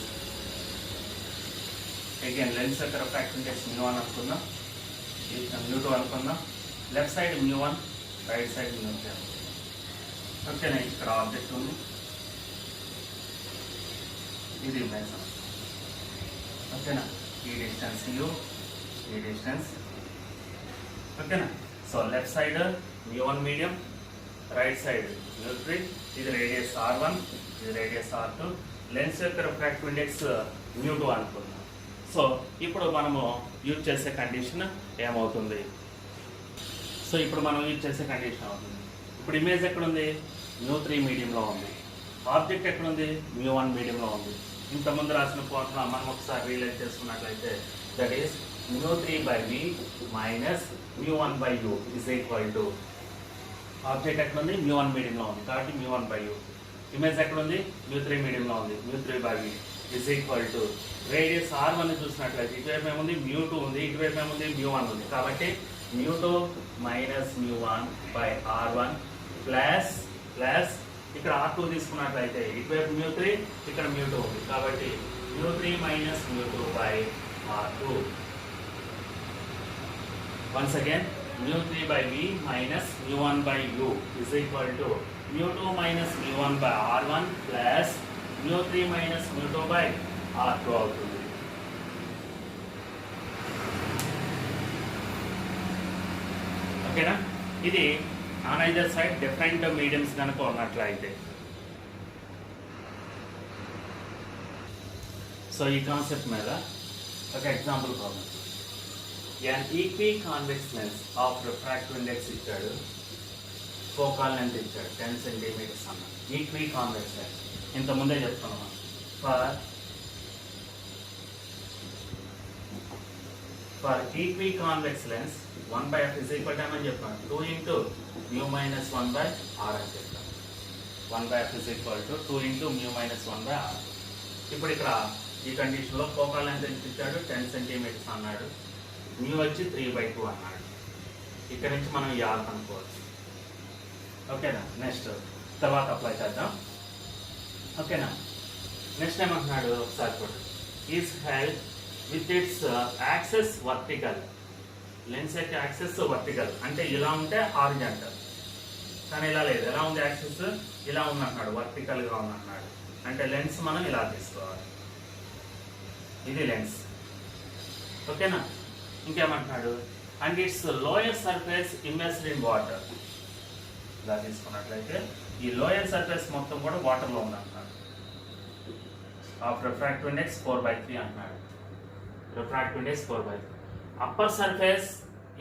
S2: Again lens యొక్క refractive index mu1 అనుకుందాం, mu2 అనుకుందాం, left side mu1, right side mu2. ఓకేనా, ఇక్కడ object ఉంది, ఇది ఇమేజ్. ఓకేనా, ఈ డిస్టెన్స్ యూ, ఈ డిస్టెన్స్. ఓకేనా, so left side mu1 medium, right side mu3, ఇది రేడియస్ r1, ఇది రేడియస్ r2, లెన్స్ యొక్క రిఫ్రాక్టివ్ ఇండెక్స్ mu2 అనుకుందాం. సో ఇప్పుడు మనము యూజ్ చేసే కండిషన్ ఏమవుతుంది? సో ఇప్పుడు మనం యూజ్ చేసే కండిషన్ అవుతుంది, ఇప్పుడు ఇమేజ్ ఎక్కడుంది? mu3 మీడియంలో ఉంది. ఆబ్జెక్ట్ ఎక్కడుంది? mu1 మీడియంలో ఉంది. ఇంతకుముందు రాసిన ఫార్ములా మనం ఒకసారి రియలైజ్ చేసుకున్నట్లయితే that is mu3/v minus mu1/u is equal to, object ఎక్కడుంది? mu1 మీడియంలో ఉంది కాబట్టి mu1/u. ఇమేజ్ ఎక్కడుంది? mu3 మీడియంలో ఉంది, mu3/v is equal to radius r1 చూసినట్లయితే ఇటువైపు ఏముంది? mu2 ఉంది, ఇటువైపు ఏముంది? mu1 ఉంది. కాబట్టి mu2 మైనస్ mu1/r1 ప్లస్ ఇక్కడ r2 తీసుకున్నట్లయితే ఇటువైపు mu3, ఇక్కడ mu2 ఉంది కాబట్టి mu3 minus mu2/r2. Once again mu3/v minus mu1/u is equal to mu2 minus mu1/r1 plus mu3 minus mu2/r2 అవుతుంది. ఓకేనా, ఇది on either side different mediums కనుక ఉన్నట్లయితే. సో ఈ కాన్సెప్ట్ మీద ఒక example problem. an equiconvex lens of refractive index ఇచ్చాడు, focal length ఇచ్చాడు 10 సెంటీమీటర్స్ అన్న ఈక్వికాన్వెక్స్ లెన్స్. ఇంతకుముందే చెప్తున్నాం for equiconvex lens 1/f is equal to అని చెప్పాను 2 into mu minus 1/r అని చెప్పాను. 1/f is equal to 2 into mu minus 1/r. ఇప్పుడు ఇక్కడ ఈ కండిషన్లో ఫోకల్ లెంత్ ఎంత ఇచ్చాడు? 10 సెంటీమీటర్స్ అన్నాడు, mu వచ్చి 3/2 అన్నాడు. ఇక్కడ నుంచి మనం ఈ r కనుక్కోవచ్చు. ఓకేనా, నెక్స్ట్ తర్వాత అప్లై చేద్దాం. ఓకేనా, నెక్స్ట్ ఏమంటున్నాడు ఒకసారి చూడండి. Is held with its access vertical. Lens యొక్క యాక్సెస్ వర్టికల్ అంటే ఇలా ఉంటే హారిజాంటల్, కానీ ఇలా లేదు. ఎలా ఉంది యాక్సెస్? ఇలా ఉంది అంటున్నాడు, వర్టికల్గా ఉంది అంటున్నాడు. అంటే లెన్స్ మనం ఇలా తీసుకోవాలి, ఇది లెన్స్. ఓకేనా, ఇంకేమంటున్నాడు? And its lower surface immersed in water. ఇలా తీసుకున్నట్లయితే ఈ లోయర్ సర్ఫేస్ మొత్తం కూడా వాటర్లో ఉంది అంటున్నాడు. ఆఫ్ రిఫ్రాక్టివ్ ఇండెక్స్ 4/3 అంటున్నాడు. Refractive index 4/3. Upper surface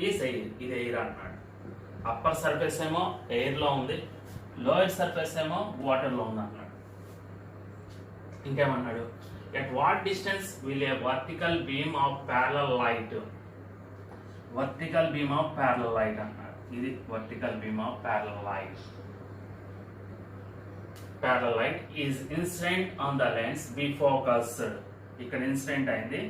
S2: is air, ఇది ఎయిర్ అంటున్నాడు. అప్పర్ సర్ఫేస్ ఏమో ఎయిర్లో ఉంది, లోయర్ సర్ఫేస్ ఏమో వాటర్లో ఉంది అంటున్నాడు. ఇంకేమన్నాడు? At what distance will a vertical beam of parallel light, vertical beam of parallel light అంటున్నాడు. ఇది vertical beam of parallel light. Parallel light is incident on the lens be focused. ఇక్కడ incident అయింది,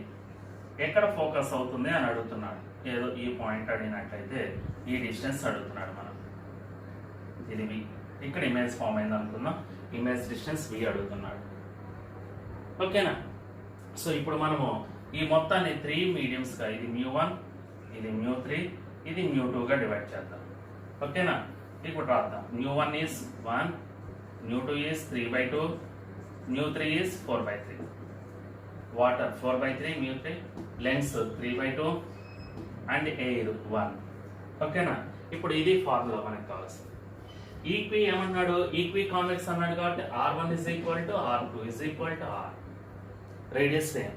S2: ఎక్కడ ఫోకస్ అవుతుంది అని అడుగుతున్నాడు. ఏదో ఈ పాయింట్ అడిగినట్లయితే ఈ డిస్టెన్స్ అడుగుతున్నాడు మనం. ఇది వి, ఇక్కడ ఇమేజ్ ఫామ్ అయింది అనుకుందాం, ఇమేజ్ డిస్టెన్స్ వి అడుగుతున్నాడు. ఓకేనా, సో ఇప్పుడు మనము ఈ మొత్తాన్ని 3 మీడియంస్గా, ఇది mu1, ఇది mu3, ఇది mu2గా డివైడ్ చేద్దాం. ఓకేనా, ఇప్పుడు రాద్దాం. mu1 is 1, mu2 is 3/2, mu3 is 4/3. Water 4/3, mu3, lens 3/2 and air 1. ఓకేనా, ఇప్పుడు ఇది ఫార్ములా మనకు కావాల్సింది. ఈక్వి ఏమన్నాడు, ఈక్వి కాన్వెక్స్ అన్నాడు కాబట్టి R1 is equal to R2 is equal to R, radius same.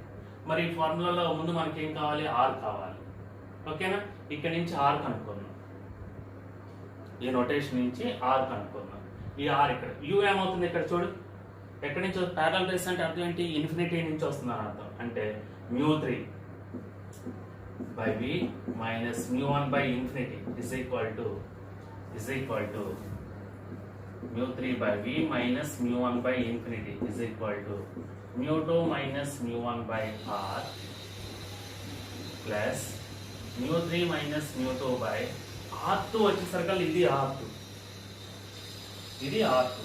S2: మరి ఈ ఫార్ములాలో ముందు మనకి ఏం కావాలి, R కావాలి. ఓకేనా, ఇక్కడ నుంచి R కనుక్కుందాం, ఈ నోటేషన్ నుంచి R కనుక్కుందాం. ఈ R ఇక్కడ, U ఏమవుతుంది ఇక్కడ చూడు, ఎక్కడి నుంచి ప్యారలల్ రేస్ అంటే అర్థం ఏంటి, ఇన్ఫినిటీ నుంచి వస్తుంది అని అర్థం. అంటే μ3 by v minus μ1 by infinity is equal to μ3 by v minus μ1 by infinity is equal to μ2 minus μ1 by r plus μ3 minus μ2 by r2 వచ్చేసరికి ఇది r2, ఇది r2.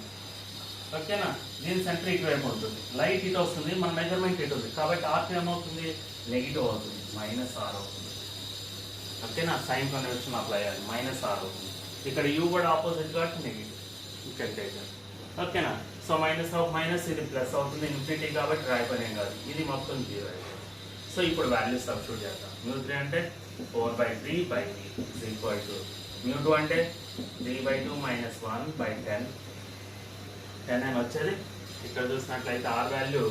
S2: ఓకేనా, దీని సెంటర్ ఇటువైపు ఉంటుంది, లైట్ ఇటు వస్తుంది, మన మెజర్మెంట్ ఇటు ఉంది కాబట్టి r2 ఏమవుతుంది, నెగిటివ్ అవుతుంది, మైనస్ r అవుతుంది. ఓకేనా, సైన్ కన్వెన్షన్ అప్లై అయ్యాలి, మైనస్ r అవుతుంది. ఇక్కడ u కూడా ఆపోజిట్ కాబట్టి నెగిటివ్ ఇక్కడ చేద్దాం. ఓకేనా, సో మైనస్ ఇది ప్లస్ అవుతుంది, ఇన్ఫినిటీ కాబట్టి రాయిపోయినాం కాదు, ఇది మొత్తం 0 అయిపోయింది. సో ఇప్పుడు వాల్యూస్ సబ్స్టిట్యూట్ చేద్దాం. μ3 అంటే 4/3 by v is equal to μ2 అంటే 3/2 minus 1/10 అని వచ్చేది. ఇక్కడ చూసినట్లయితే r వాల్యూ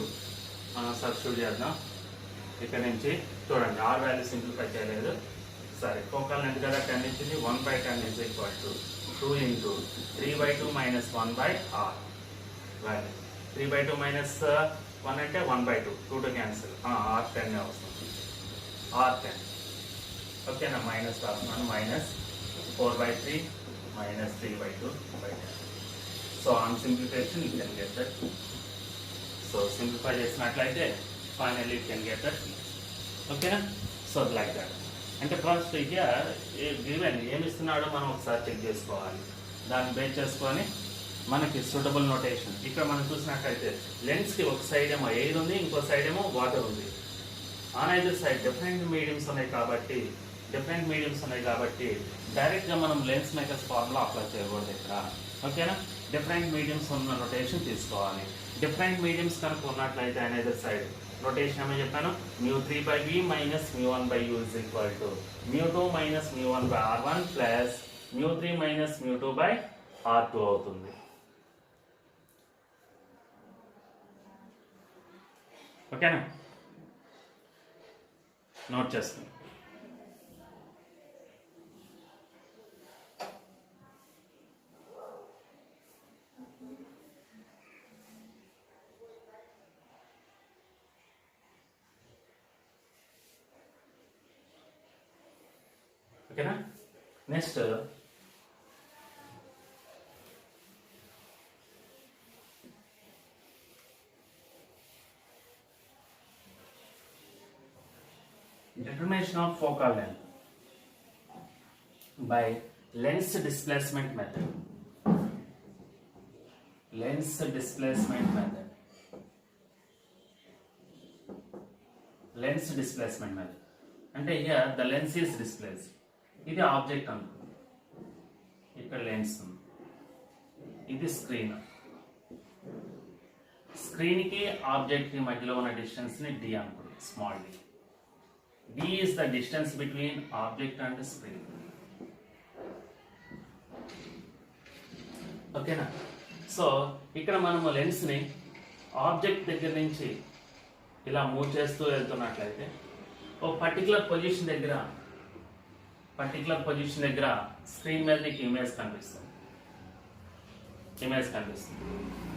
S2: మనం సబ్స్టిట్యూట్ చేద్దాం. ఇక్కడ నుంచి చూడండి, r వాల్యూ సింప్లిఫై చేయలేదు, సరే ఫోకల్ లెంత్ కదా 10 ఇచ్చింది, 1/10 is equal to 2 into 3/2 minus 1/r value. 3/2 minus 1 అంటే 1/2, 2 to క్యాన్సిల్, r10 వస్తుంది, r10. ఓకేనా, మైనస్ రాస్తున్నాను, minus 4/3 minus 3/2/10. So on simplification you can get that. So simplify చేసినట్లయితే finally you can get that. ఓకేనా, so like that. అంటే first ఇక given ఏమి ఇస్తున్నాడో మనం ఒకసారి చెక్ చేసుకోవాలి, దాన్ని బేస్ చేసుకొని మనకి సూటబుల్ నోటేషన్. ఇక్కడ మనం చూసినట్లయితే లెన్స్కి ఒక సైడ్ ఏమో ఎయిర్ ఉంది, ఇంకో సైడ్ ఏమో వాటర్ ఉంది. On either side different mediums ఉన్నాయి కాబట్టి డైరెక్ట్గా మనం లెన్స్ మేకర్స్ ఫార్ములా అప్లై చేయకూడదు ఇక్కడ. ఓకేనా, డిఫరెంట్ మీడియంస్ ఉన్న నోటేషన్ తీసుకోవాలి. డిఫరెంట్ మీడియంస్ కనుక ఉన్నట్లయితే ఆన్ ఐదర్ సైడ్ నోటేషన్ ఏమో చెప్పాను, μ3/v minus μ1/u is equal to μ2 minus μ1/r1 plus μ3 minus μ2/r2 అవుతుంది. ఓకేనా, నోట్ చేస్తాను. ఓకేనా, next determination of focal length by lens displacement method. అంటే here the lens is displaced. ఇది ఆబ్జెక్ట్ అనుకో, ఇక్కడ లెన్స్ ఉంది, ఇది స్క్రీన్కి ఆబ్జెక్ట్కి మధ్యలో ఉన్న డిస్టెన్స్ని d అనుకోండి, small d. d is the distance between object and screen. ఓకేనా, సో ఇక్కడ మనము లెన్స్ని ఆబ్జెక్ట్ దగ్గర నుంచి ఇలా మూవ్ చేస్తూ వెళ్తున్నట్లయితే ఒక పర్టికులర్ పొజిషన్ దగ్గర స్క్రీన్ మీద నీకు ఇమేజ్ కనిపిస్తుంది.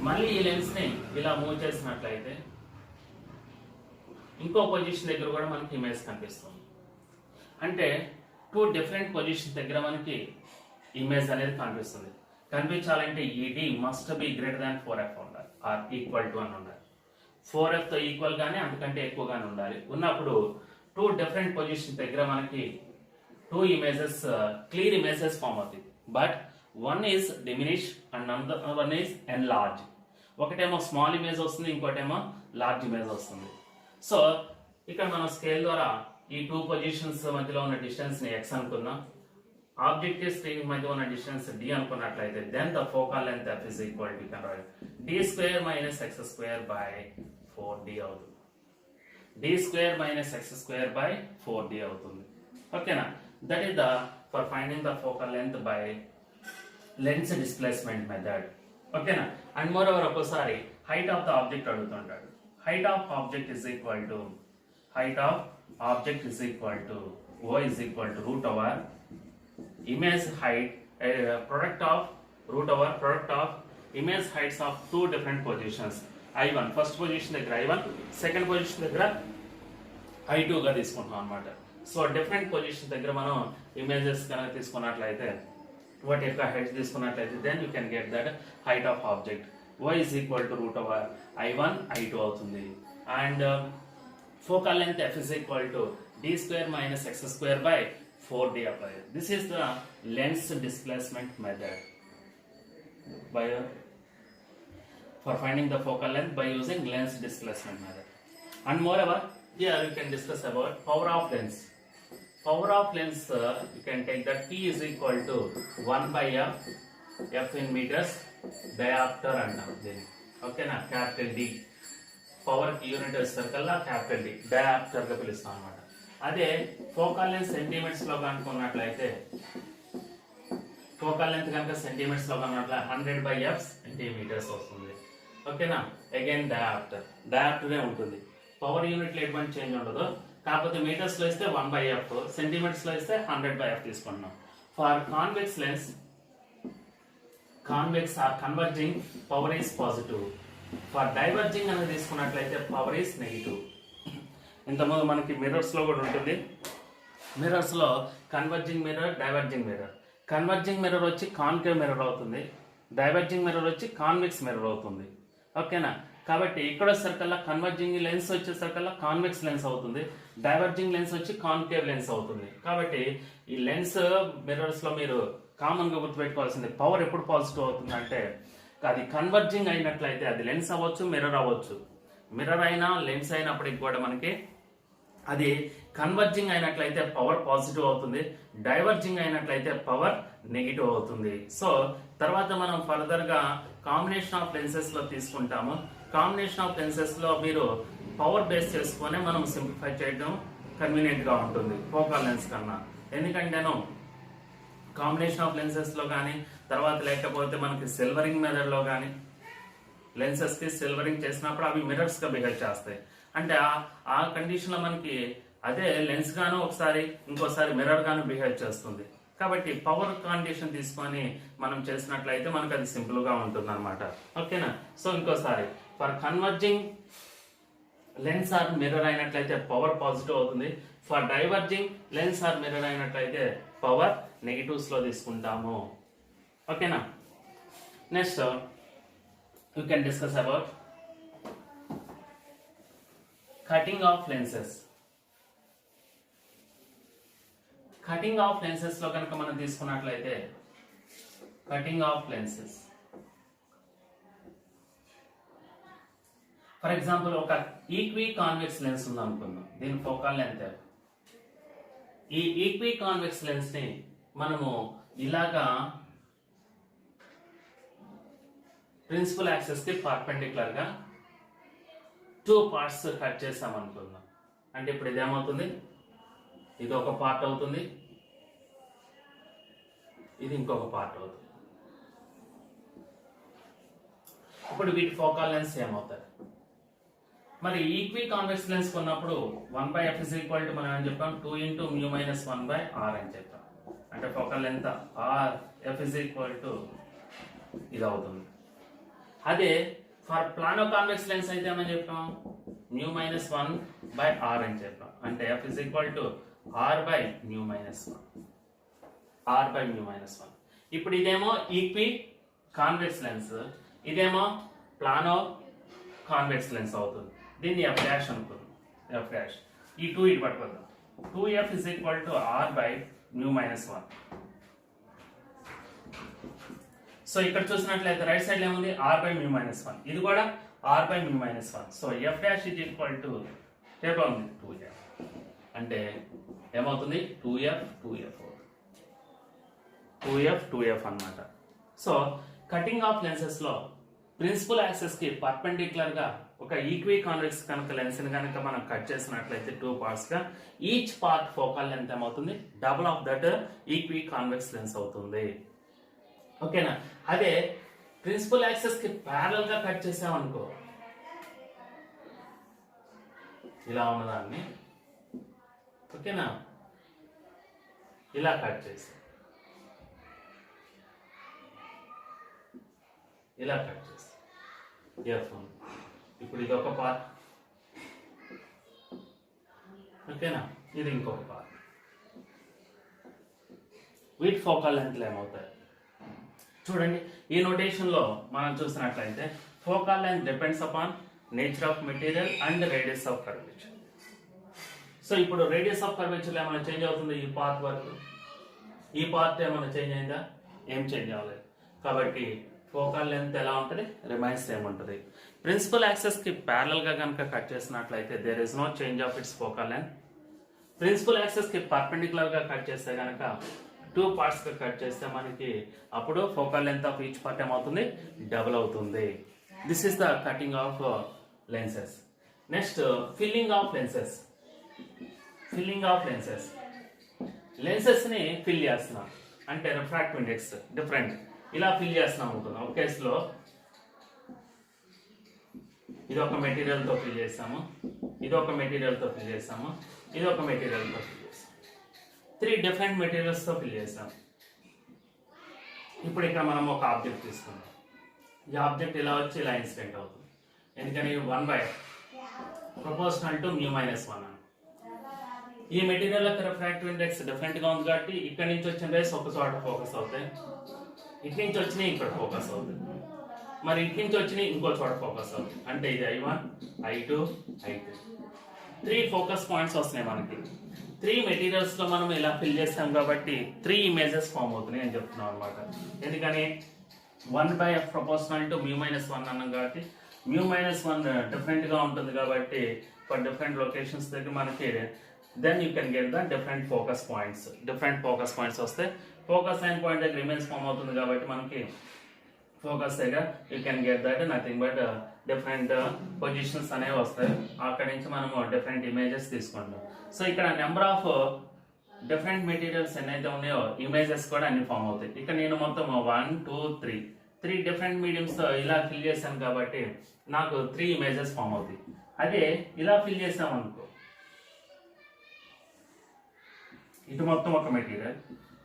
S2: మళ్ళీ ఈ లెన్స్ని ఇలా మూవ్ చేసినట్లయితే ఇంకో పొజిషన్ దగ్గర కూడా మనకి ఇమేజ్ కనిపిస్తుంది. అంటే 2 డిఫరెంట్ పొజిషన్ దగ్గర మనకి ఇమేజ్ అనేది కనిపిస్తుంది. కనిపించాలంటే ఈ d must be greater than 4f ఉండాలి, ఆర్ ఈక్వల్ టు అని ఉండాలి. 4f తో ఈక్వల్ గానే అంతకంటే ఎక్కువగానే ఉండాలి. ఉన్నప్పుడు 2 డిఫరెంట్ పొజిషన్ దగ్గర మనకి 2 ఇమేజెస్, క్లియర్ ఇమేజెస్ ఫామ్ అవుతాయి. But one is diminish and another one is enlarge. ఒకటేమో స్మాల్ ఇమేజ్ వస్తుంది, ఇంకోటేమో లార్జ్ ఇమేజ్ వస్తుంది. సో ఇక్కడ మనం స్కేల్ ద్వారా ఈ 2 పొజిషన్స్ మధ్యలో ఉన్న డిస్టెన్స్ ని x అనుకుందాం, ఆబ్జెక్ట్ స్క్రీన్ మధ్య ఉన్న డిస్టెన్స్ d అనుకున్నట్లయితే then the focal length f is equal to d² minus x² by 4d అవుతుంది. d² minus x² by 4d అవుతుంది. ఓకేనా, that is the for finding the focal length by lens displacement method. ఓకేనా. And moreover ఒక్కోసారి height of the object అడుగుతుంటాడు. Height of object is equal to O is equal to root over image height, product of root over product of image heights of two different positions. I1 first position దగ్గర I1, second position దగ్గర I2 గా తీసుకుంటాం అనమాట. So different position దగ్గర మనం images కనుక తీసుకున్నట్లయితే వాటి యొక్క హైట్ తీసుకున్నట్లయితే then you can get that height of object. Y is equal to root over I1 I2 అవుతుంది. And focal length F is equal to d square minus x square by 4d apply. This is the lens displacement method for finding the focal length by using lens displacement method. And moreover, here you can discuss about power of lens. Power of lens, you can take that P is equal to 1 by F in meters diopter అంటాం దీన్ని. ఓకేనా. Capital D power unit circle capital D dioptre గా పిలుస్తాం అనమాట. అదే focal length centimetres లో కనుక్కున్నట్లయితే focal length కనుక centimetres లో కనుక్కున్నట్లయితే 100 by F సెంటీమీటర్స్ వస్తుంది. ఓకేనా. అగైన్ డయాప్టరే ఉంటుంది. పవర్ యూనిట్ లో ఎటువంటి చేంజ్ ఉండదు. కాకపోతే మీటర్స్ లో ఇస్తే 1 by F, సెంటీమీటర్స్ లో ఇస్తే 100 by F తీసుకుంటున్నాం. For convex lens convex or converging power is positive. For diverging అనేది తీసుకున్నట్లయితే పవర్ ఈస్ నెగిటివ్. ఇంతకుముందు మనకి మిర్రర్స్ లో కూడా ఉంటుంది. మిర్రర్స్ లో converging mirror, diverging mirror. Converging mirror వచ్చి కాన్కేవ్ మిర్రర్ అవుతుంది, డైవర్జింగ్ మిర్రర్ వచ్చి కాన్వెక్స్ మిర్రర్ అవుతుంది. ఓకేనా. కాబట్టి ఇక్కడ సర్కల్లా కన్వర్జింగ్ లెన్స్ వచ్చేసరికల్లా కాన్వెక్స్ లెన్స్ అవుతుంది, డైవర్జింగ్ లెన్స్ వచ్చి కాన్కేవ్ లెన్స్ అవుతుంది. కాబట్టి ఈ లెన్స్ మిర్రర్స్ లో మీరు కామన్ గా గుర్తుపెట్టుకోవాల్సింది పవర్ ఎప్పుడు పాజిటివ్ అవుతుంది అంటే అది కన్వర్జింగ్ అయినట్లయితే అది లెన్స్ అవ్వచ్చు, మిర్రర్ అవ్వచ్చు. మిర్రర్ అయినా లెన్స్ అయినప్పటికి కూడా మనకి అది కన్వర్జింగ్ అయినట్లయితే పవర్ పాజిటివ్ అవుతుంది, డైవర్జింగ్ అయినట్లయితే పవర్ నెగిటివ్ అవుతుంది. సో తర్వాత మనం ఫర్దర్ గా కాంబినేషన్ ఆఫ్ లెన్సెస్ లో తీసుకుంటాము. కాంబినేషన్ ఆఫ్ లెన్సెస్ లో మీరు పవర్ బేస్ చేసుకొని మనం సింప్లిఫై చేయడం కన్వీనియంట్ గా ఉంటుంది ఫోకల్ లెన్స్ కన్నా. ఎందుకంటేను కాంబినేషన్ ఆఫ్ లెన్సెస్ లో కానీ తర్వాత లేకపోతే మనకి సిల్వరింగ్ మిర్రర్ లో కానీ లెన్సెస్ కి సిల్వరింగ్ చేసినప్పుడు అవి మిర్రర్స్ గా బిహేవ్ చేస్తాయి. అంటే ఆ కండిషన్ లో మనకి అదే లెన్స్ గాను ఒకసారి ఇంకోసారి మిర్రర్ గాను బిహేవ్ చేస్తుంది. కాబట్టి పవర్ కండిషన్ తీసుకొని మనం చేసినట్లయితే మనకు అది సింపుల్ గా ఉంటుంది అనమాట. ఓకేనా. సో ఇంకోసారి for converging lens or mirror అయినట్లయితే పవర్ పాజిటివ్ అవుతుంది. For diverging lens or mirror అయినట్లయితే పవర్ నెగిటివ్స్ లో తీసుకుంటాము. ఓకేనా. Next you can discuss about cutting of lenses. Cutting of lenses లో కనుక మనం తీసుకున్నట్లయితే cutting of lenses for example ఒక ఈక్వి కాన్వెక్స్ లెన్స్ ఉంది అనుకుందాం. దీని ఫోకల్ లెంత్ F. ఈ ఈక్వి కాన్వెక్స్ లెన్స్ ని మనము ఇలాగా ప్రిన్సిపల్ యాక్సిస్ కి పర్పెండిక్యులర్ గా 2 పార్ట్స్ కట్ చేస్తాం అనుకుందాం. అంటే ఇప్పుడు ఇది ఏమవుతుంది, ఇది ఒక పార్ట్ అవుతుంది, ఇది ఇంకొక పార్ట్ అవుతుంది. ఇప్పుడు వీటి ఫోకల్ లెన్స్ ఏమవుతాయి? మరి ఈక్వి కాన్వెక్స్ లెన్స్ కొన్నప్పుడు 1 by F is equal to మనం ఏం చెప్పాం 2 into mu minus 1 by R అని చెప్పాం. అంటే focal length R F is equal to ఇది అవుతుంది. అదే ఫర్ ప్లానో కాన్వెక్స్ లెన్స్ అయితే ఏమని చెప్పాం mu minus 1 by R అని చెప్పాం. అంటే F is equal to R by mu minus 1. R by mu minus 1. ఇప్పుడు ఇదేమో ఈక్వి కాన్వెక్స్ లెన్స్, ఇదేమో ప్లానో కాన్వెక్స్ లెన్స్ అవుతుంది. దీన్ని F డాష్ అనుకుందాం. F డాష్ ఈ 2 ఇటు పట్టుకుందాం. 2F is equal to R by mu minus 1. So ఇక్కడ చూసినట్లయితే రైట్ సైడ్ ఏముంది R by mu minus 1, ఇది కూడా R by mu minus 1. So F dash is equal to table ఉంది 2F. అంటే ఏమవుతుంది 2F 2F అవుతుంది. 2F 2F అన్నమాట. సో కటింగ్ ఆఫ్ లెన్సెస్ లో ప్రిన్సిపల్ యాక్సిస్ కి పర్పెండిక్యులర్ గా ఒక ఈక్వి కాన్వెక్స్ కనుక లెన్స్ ని కనుక మనం కట్ చేసినట్లయితే 2 పార్ట్స్ గా ఈచ్ పార్ట్ ఫోకల్ లెంత్ ఏమవుతుంది double of that equi convex lens అవుతుంది. ఓకేనా? అదే ప్రిన్సిపల్ యాక్సెస్ కి ప్యారల్ గా కట్ చేసామనుకో, ఇలా ఉన్నదాన్ని ఓకేనా ఇలా కట్ చేసి ఇలా కట్ చేసి ఇప్పుడు ఇది ఒక పార్ట్ ఓకేనా, ఇది ఇంకొక పార్ట్. వీటి ఫోకల్ లెంత్లు ఏమవుతాయి చూడండి. ఈ నోటేషన్ లో మనం చూసినట్లయితే focal length depends upon nature of material and radius of curvature. So ఇప్పుడు రేడియస్ ఆఫ్ కర్వేచర్ ఏమైనా చేంజ్ అవుతుంది ఈ పార్ట్ వరకు, ఈ పార్ట్ ఏమైనా చేంజ్ అయిందా? ఏం చేంజ్ అవ్వలేదు. కాబట్టి ఫోకల్ లెంత్ ఎలా ఉంటుంది? రిమైన్స్ సేమ్ ఉంటుంది. ప్రిన్సిపల్ యాక్సెస్ కి ప్యారల్ గా కనుక కట్ చేసినట్లయితే there is no change of its focal length. Principal axis కి పర్పెండిక్యులర్ గా కట్ చేస్తే కనుక 2 పార్ట్స్ గా కట్ చేస్తే మనకి అప్పుడు focal length of each part ఏమవుతుంది డబుల్ అవుతుంది. This is the cutting of lenses. Next filling of lenses. Filling of lenses, lenses ని ఫిల్ చేస్తున్నాం అంటే రిఫ్రాక్టివ్ ఇండెక్స్ డిఫరెంట్ ఇలా ఫిల్ చేస్తున్నాం అనుకున్నాం. ఒక కేసులో ఇది ఒక మెటీరియల్ తో ఫిల్ చేస్తాము, ఇది ఒక మెటీరియల్ తో ఫిల్ చేస్తాము, ఇది ఒక మెటీరియల్ తో ఫిల్ చేస్తాము. 3 డిఫరెంట్ మెటీరియల్స్ తో ఫిల్ చేస్తాం. ఇప్పుడు ఇక్కడ మనం ఒక ఆబ్జెక్ట్ తీసుకున్నాం. ఈ ఆబ్జెక్ట్ ఇలా వచ్చి ఇలా ఇన్సిడెంట్ అవుతుంది. ఎందుకని 1/f ప్రపోర్షనల్ టు μ-1 అని. ఈ మెటీరియల్ యొక్క రిఫ్రాక్టివ్ ఇండెక్స్ డిఫరెంట్ గా ఉంది కాబట్టి ఇక్కడ నుంచి వచ్చిన రేస్ ఒక చోట ఫోకస్ అవుతాయి, ఇటు నుంచి వచ్చినాయి ఇక్కడ ఫోకస్ అవుతుంది, మరి ఇటు నుంచి వచ్చినాయి ఇంకో చోట ఫోకస్ అవుతుంది. అంటే ఇది I1, I2, I3 3 focus points వస్తున్నాయి మనకి. 3 మెటీరియల్స్ లో మనం ఇలా ఫిల్ చేస్తాం కాబట్టి 3 ఇమేజెస్ ఫామ్ అవుతున్నాయి అని చెప్తున్నాం అనమాట. ఎందుకని 1/f ప్రపోర్షనల్ టు μ-1 అన్నాం కాబట్టి μ-1 డిఫరెంట్ గా ఉంటుంది కాబట్టి ఫర్ డిఫరెంట్ లొకేషన్స్ దగ్గర మనకి then you can get the different focus points. Different focus points వస్తే ఫోకస్ లైన్ పాయింట్ దగ్గర ఇమేజ్ ఫామ్ అవుతుంది కాబట్టి మనకి ఫోకస్ దగ్గర you can get that nothing but different positions అనేవి వస్తాయి. అక్కడి నుంచి మనము డిఫరెంట్ ఇమేజెస్ తీసుకుంటాం. సో ఇక్కడ నెంబర్ ఆఫ్ డిఫరెంట్ మెటీరియల్స్ ఎన్నైతే ఉన్నాయో ఇమేజెస్ కూడా అన్ని ఫామ్ అవుతాయి. ఇక్కడ నేను మొత్తం 1, 2, 3 డిఫరెంట్ మీడియంస్ ఇలా ఫిల్ చేశాను కాబట్టి నాకు 3 ఇమేజెస్ ఫామ్ అవుతాయి. అదే ఇలా ఫిల్ చేసాం అనుకో, ఇటు మొత్తం ఒక మెటీరియల్,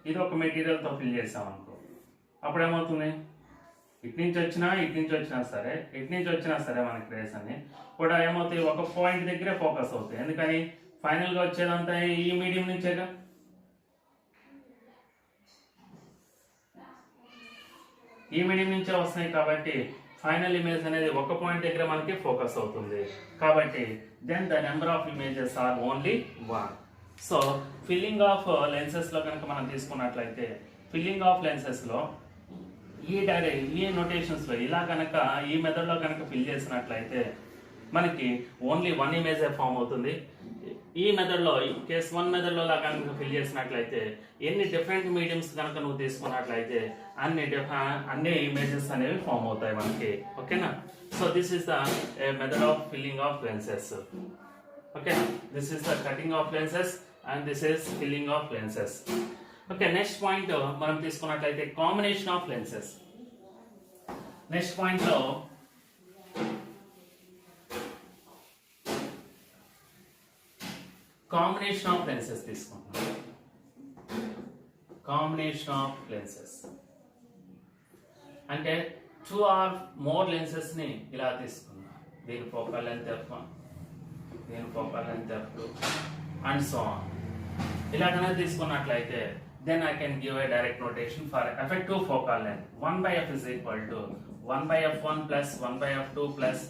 S2: ఇది ఒక మెటీరియల్ తో ఫిల్ చేసాం అనుకో, అప్పుడు ఏమవుతుంది ఇటు నుంచి వచ్చినా సరే ఇటు నుంచి వచ్చినా సరే మనకి రేస్ అని కూడా ఏమవుతాయి ఒక పాయింట్ దగ్గరే ఫోకస్ అవుతాయి. ఎందుకని ఫైనల్ గా వచ్చేదంతా ఈ మీడియం నుంచేగా. ఈ మీడియం నుంచే వస్తున్నాయి కాబట్టి ఫైనల్ ఇమేజ్ అనేది ఒక పాయింట్ దగ్గర మనకి ఫోకస్ అవుతుంది. కాబట్టి then the number of images are only 1. So filling of lenses లో కనుక మనం తీసుకున్నట్లయితే ఫిల్లింగ్ ఆఫ్ లెన్సెస్ లో ఈ నోటేషన్స్ లో ఇలా కనుక ఈ మెథడ్ లో కనుక ఫిల్ చేసినట్లయితే మనకి ఓన్లీ 1 ఇమేజ్ ఫామ్ అవుతుంది. ఈ మెథడ్ లో కేస్ 1 మెథడ్ లో కనుక ఫిల్ చేసినట్లయితే ఎన్ని డిఫరెంట్ మీడియంస్ కనుక నువ్వు తీసుకున్నట్లయితే అన్ని ఇమేజెస్ అనేవి ఫామ్ అవుతాయి మనకి. ఓకేనా? So this is the method of filling of lenses. Okay, this is the cutting of lenses and this is filling of lenses. Okay, next point మనం తీసుకున్నట్లయితే combination of lenses. Next point లో combination of lenses తీసుకుంటాం. Combination of lenses అంటే 2 or more lenses ని ఇలా తీసుకున్నాం. దీని focal length f1, దీని focal length f2 and so on. ఇలా కనుక తీసుకున్నట్లయితే then I can give a direct notation for effective focal length. 1/f is equal to 1/f1 plus 1/f2 plus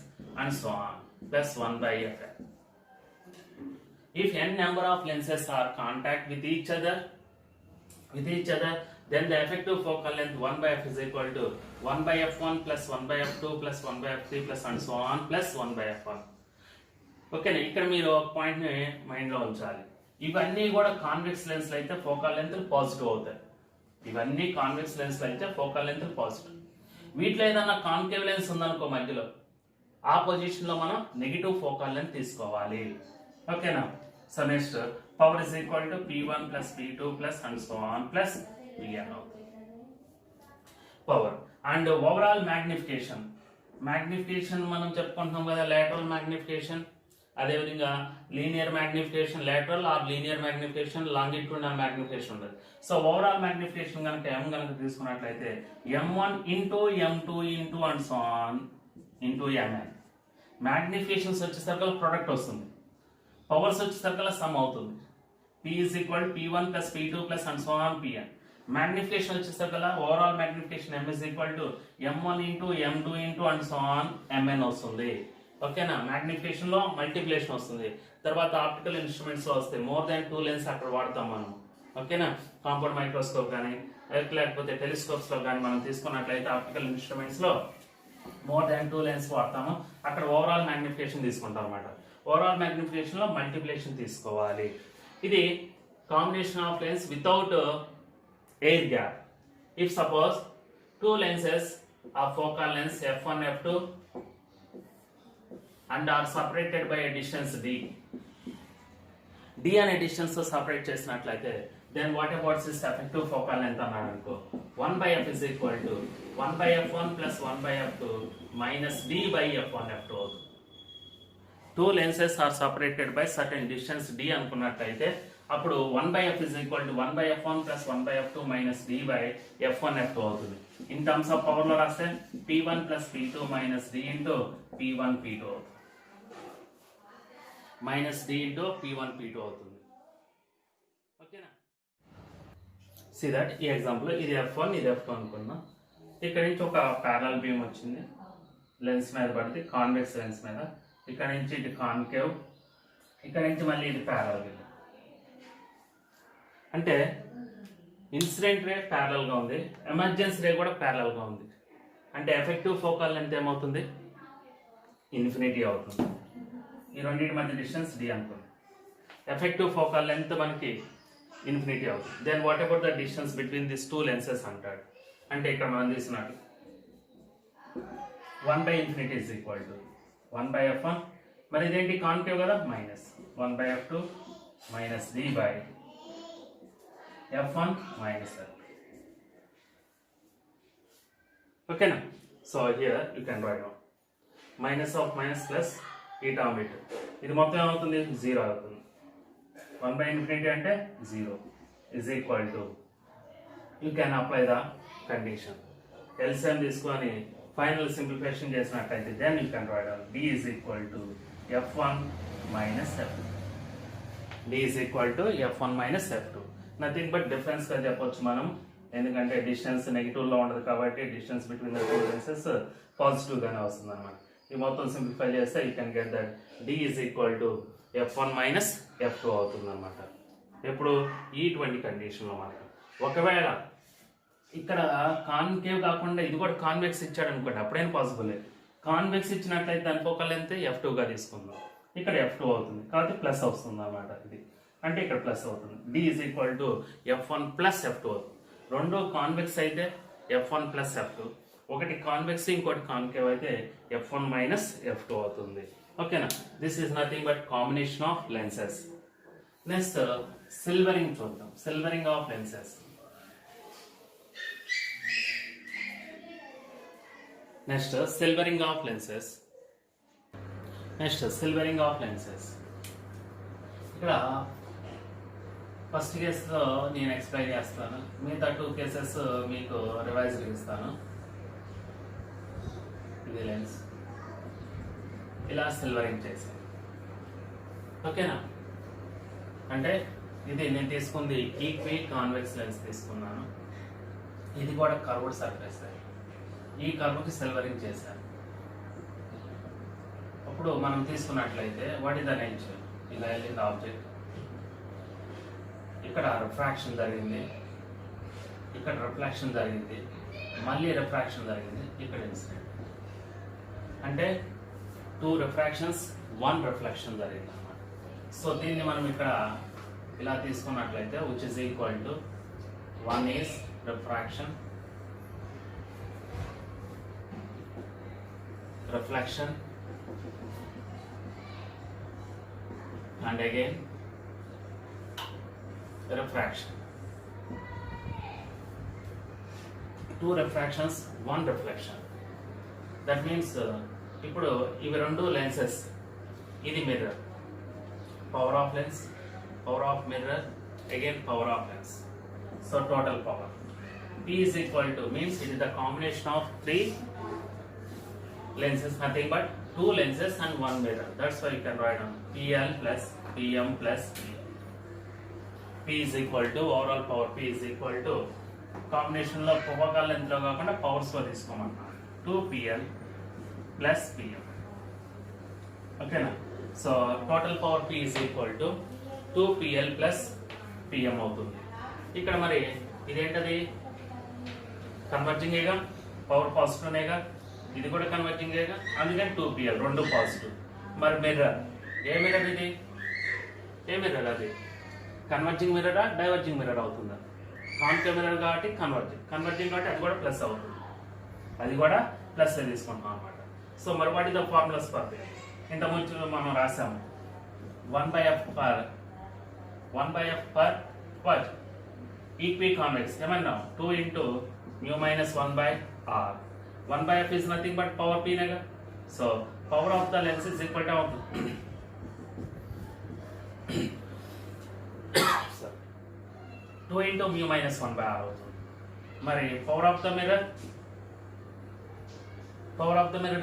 S2: and so on plus 1/fn. If n number of lenses are contact with each other, then the effective focal length 1/f is equal to 1/f1 plus 1/f2 plus 1/f3 plus and so on plus 1/f1. ఓకేనా? ఇక్కడ మీరు ఒక point ని mind లో ఉంచాలి. ఇవన్నీ కూడా convex lens లో అయితే ఫోకల్ లెంత్ పాజిటివ్ అవుతాయి. ఇవన్నీ కాన్వెక్స్ లెన్స్ లో అయితే ఫోకల్ లెంత్ పాజిటివ్. వీటిలో ఏదన్నా కాన్కేవ్ లెన్స్ ఉందనుకో మధ్యలో, ఆ పొజిషన్ లో మనం నెగిటివ్ ఫోకల్ లెంత్ తీసుకోవాలి. ఓకేనా? So next power is equal to P1 plus P2 plus and so on plus Pn అవుతుంది పవర్. అండ్ ఓవరాల్ మ్యాగ్నిఫికేషన్ మనం చెప్పుకుంటున్నాం కదా, లేటరల్ మ్యాగ్నిఫికేషన్, అదేవిధంగా linear magnification lateral or linear magnification longitudinal magnification ఉంటుంది. So overall magnification కనుక m కనుక తీసుకున్నట్లయితే m1 into m2 into and so on into mn. Magnifications వచ్చేసరికి ప్రొడక్ట్ వస్తుంది, పవర్స్ వచ్చేసరికి సమ్ అవుతుంది. P is equal to P1 plus P2 plus and so on Pn. Magnification వచ్చేసరికి overall magnification m is equal to m1 into m2 into and so on mn వస్తుంది. ఓకేనా? Magnification లో multiplication వస్తుంది. తర్వాత optical instruments లో వస్తాయి, more than 2 lens అక్కడ వాడతాం మనం. ఓకేనా? కాంపౌండ్ మైక్రోస్కోప్ కానీ లేకపోతే టెలిస్కోప్స్ లో కానీ మనం తీసుకున్నట్లయితే ఆప్టికల్ ఇన్స్ట్రుమెంట్స్ లో మోర్ దాన్ 2 లెన్స్ వాడతాము. అక్కడ ఓవరాల్ మ్యాగ్నిఫికేషన్ తీసుకుంటాం అన్నమాట. ఓవరాల్ మ్యాగ్నిఫికేషన్ లో మల్టిప్లికేషన్ తీసుకోవాలి. ఇది combination of lens without air gap. If suppose 2 lenses of focal length f1 f2 and are separated by a distance d అనే distance తో సెపరేట్ చేసినట్లయితే then what about this effective focal length అన్నాడు అనుకో, 1/f is equal to 1/f1 plus 1/f2 minus d by f1 f2 అవుతుంది. 2 lenses are separated by certain distance d అనుకున్నట్లయితే అప్పుడు 1/f is equal to 1/f1 plus 1/f2 minus d by f1 f2 అవుతుంది. In terms of power లో రాస్తే P1 plus P2 minus d into P1 P2 అవుతుంది, minus d into P1 P2 అవుతుంది. ఓకేనా? See that ఈ example ఇది f1 ఇది f2 అనుకున్నా. ఇక్కడ నుంచి ఒక ప్యారలల్ బీమ్ వచ్చింది, లెన్స్ మీద పడితే కాన్వెక్స్ లెన్స్ మీద. ఇక్కడ నుంచి ఇది కాన్కేవ్, ఇక్కడ నుంచి మళ్ళీ ఇది ప్యారలల్ బీమ్. అంటే ఇన్సిడెంట్ రే ప్యారలల్ గా ఉంది, ఎమర్జెన్సీ రే కూడా ప్యారలల్ గా ఉంది. అంటే ఎఫెక్టివ్ ఫోకల్ లెంత్ ఏమవుతుంది? ఇన్ఫినిటీ అవుతుంది. ఈ రెండింటి మధ్య డిస్టెన్స్ d అనుకుంది. ఎఫెక్టివ్ ఫోకల్ లెంత్ మనకి ఇన్ఫినిటీ అవుతుంది. Then what about the distance between this 2 lenses అంటాడు. అంటే ఇక్కడ మనం తీసుకున్నట్టు 1/∞ is equal to 1/f1, మరి ఇదేంటి కాన్కేవ్ కదా, minus 1/f2 minus d by f1 minus f. ఓకేనా? So here you can write down minus of minus plus ఈ టర్మ్ ఇటు, ఇది మొత్తం ఏమవుతుంది? 0 అవుతుంది. 1/∞ అంటే 0 is equal to, you can apply the condition. LCM తీసుకొని ఫైనల్ సింప్లిఫికేషన్ చేసినట్టయితే then you can write down d is equal to f1 minus f2. d is equal to f1 minus f2. Nothing but difference గా చెప్పొచ్చు మనం, ఎందుకంటే distance negative లో ఉండదు కాబట్టి distance between the 2 lenses positive గానే వస్తుంది అనమాట. ఈ మొత్తం సింప్లిఫై చేస్తే you can get that d is equal to f1 minus f2 అవుతుంది అనమాట. ఎప్పుడు ఇటువంటి కండిషన్ లో మనకు ఒకవేళ ఇక్కడ కాన్కేవ్ కాకుండా ఇది కూడా కాన్వెక్స్ ఇచ్చాడు అనుకోండి, అప్పుడైనా పాసిబుల్. కాన్వెక్స్ ఇచ్చినట్లయితే దాని ఫోకల్ లెంత్ f2 గా తీసుకుందాం, ఇక్కడ f2 అవుతుంది కాబట్టి ప్లస్ వస్తుంది అన్నమాట. ఇది అంటే ఇక్కడ ప్లస్ అవుతుంది. d is equal to f1 plus f2 అవుతుంది. రెండు కాన్వెక్స్ అయితే f1 plus f2, ఒకటి కాన్వెక్స్ ఇంకోటి కాన్కేవ్ అయితే f1 minus f2 అవుతుంది. ఓకేనా? This is nothing but combination of lenses. Next silvering చూద్దాం, silvering of lenses. Next silvering of lenses. ఇక్కడ ఫస్ట్ కేసులో నేను ఎక్స్ప్లెయిన్ చేస్తాను, మిగతా 2 కేసెస్ మీకు రివైజ్ ఇస్తాను. ఇది లెన్స్ ఇలా సిల్వరింగ్ చేశాను. ఓకేనా? అంటే ఇది నేను తీసుకుంది ఈక్వి కాన్వెక్స్ లెన్స్ తీసుకున్నాను. ఇది కూడా కర్వ్డ్ సర్ఫేస్, ఈ కర్వ్కి సిల్వరింగ్ చేశాను. అప్పుడు మనం తీసుకున్నట్లయితే వాట్ ఇస్ ద నేచర్? ఇలా వెళ్ళింది ఆబ్జెక్ట్, ఇక్కడ రిఫ్రాక్షన్ జరిగింది, ఇక్కడ రిఫ్లెక్షన్ జరిగింది, మళ్ళీ రిఫ్రాక్షన్ జరిగింది, ఇక్కడ ఇన్సిడెంట్. అంటే 2 రిఫ్రాక్షన్స్ 1 రిఫ్లెక్షన్ జరిగింది అన్నమాట. సో దీన్ని మనం ఇక్కడ ఇలా తీసుకున్నట్లయితే which is equal to 1 is refraction, reflection and again refraction. 2 refractions, 1 reflection. That means ఇప్పుడు ఇవి రెండు లెన్సెస్, ఇది mirror, power of lens, power of mirror, again power of lens. So total power P is equal to means it is the combination of 3 lenses, nothing but 2 lenses and 1 mirror. That's why you can write down PL plus PM plus PL. P is equal to overall power. P is equal to combination లో focal length లో కాకుండా powers లో తీసుకోమంటున్నాను 2PL plus PM. ఓకేనా? So total power P is equal to 2PL plus PM అవుతుంది. ఇక్కడ మరి ఇదేంటది? కన్వర్జింగేగా, power పాజిటివ్నేగా, ఇది కూడా కన్వర్జింగేగా, అందుకని 2PL రెండు పాజిటివ్. మరి మిర్రర్, ఏ మిర్రర్ ఇది? ఏ మిర్రర్ అది? కన్వర్జింగ్ మిర్రరా డైవర్జింగ్ మిర్రర్ అవుతుందా? కాన్కేవ్ మిర్రర్ కాబట్టి కన్వర్జింగ్ కాబట్టి అది కూడా ప్లస్ అవుతుంది, అది కూడా ప్లస్ తీసుకుంటాం అన్నమాట. సో మరి what is the formulas for this? ఇంత ముందు మనం రాసాము 1/f per what? Equiconvex. ఏమన్నా 2 into mu minus 1/r. 1/f is nothing but power P nega. So power of the lens is equal to 2 into mu minus 1/r అవుతుంది. మరి power of the mirror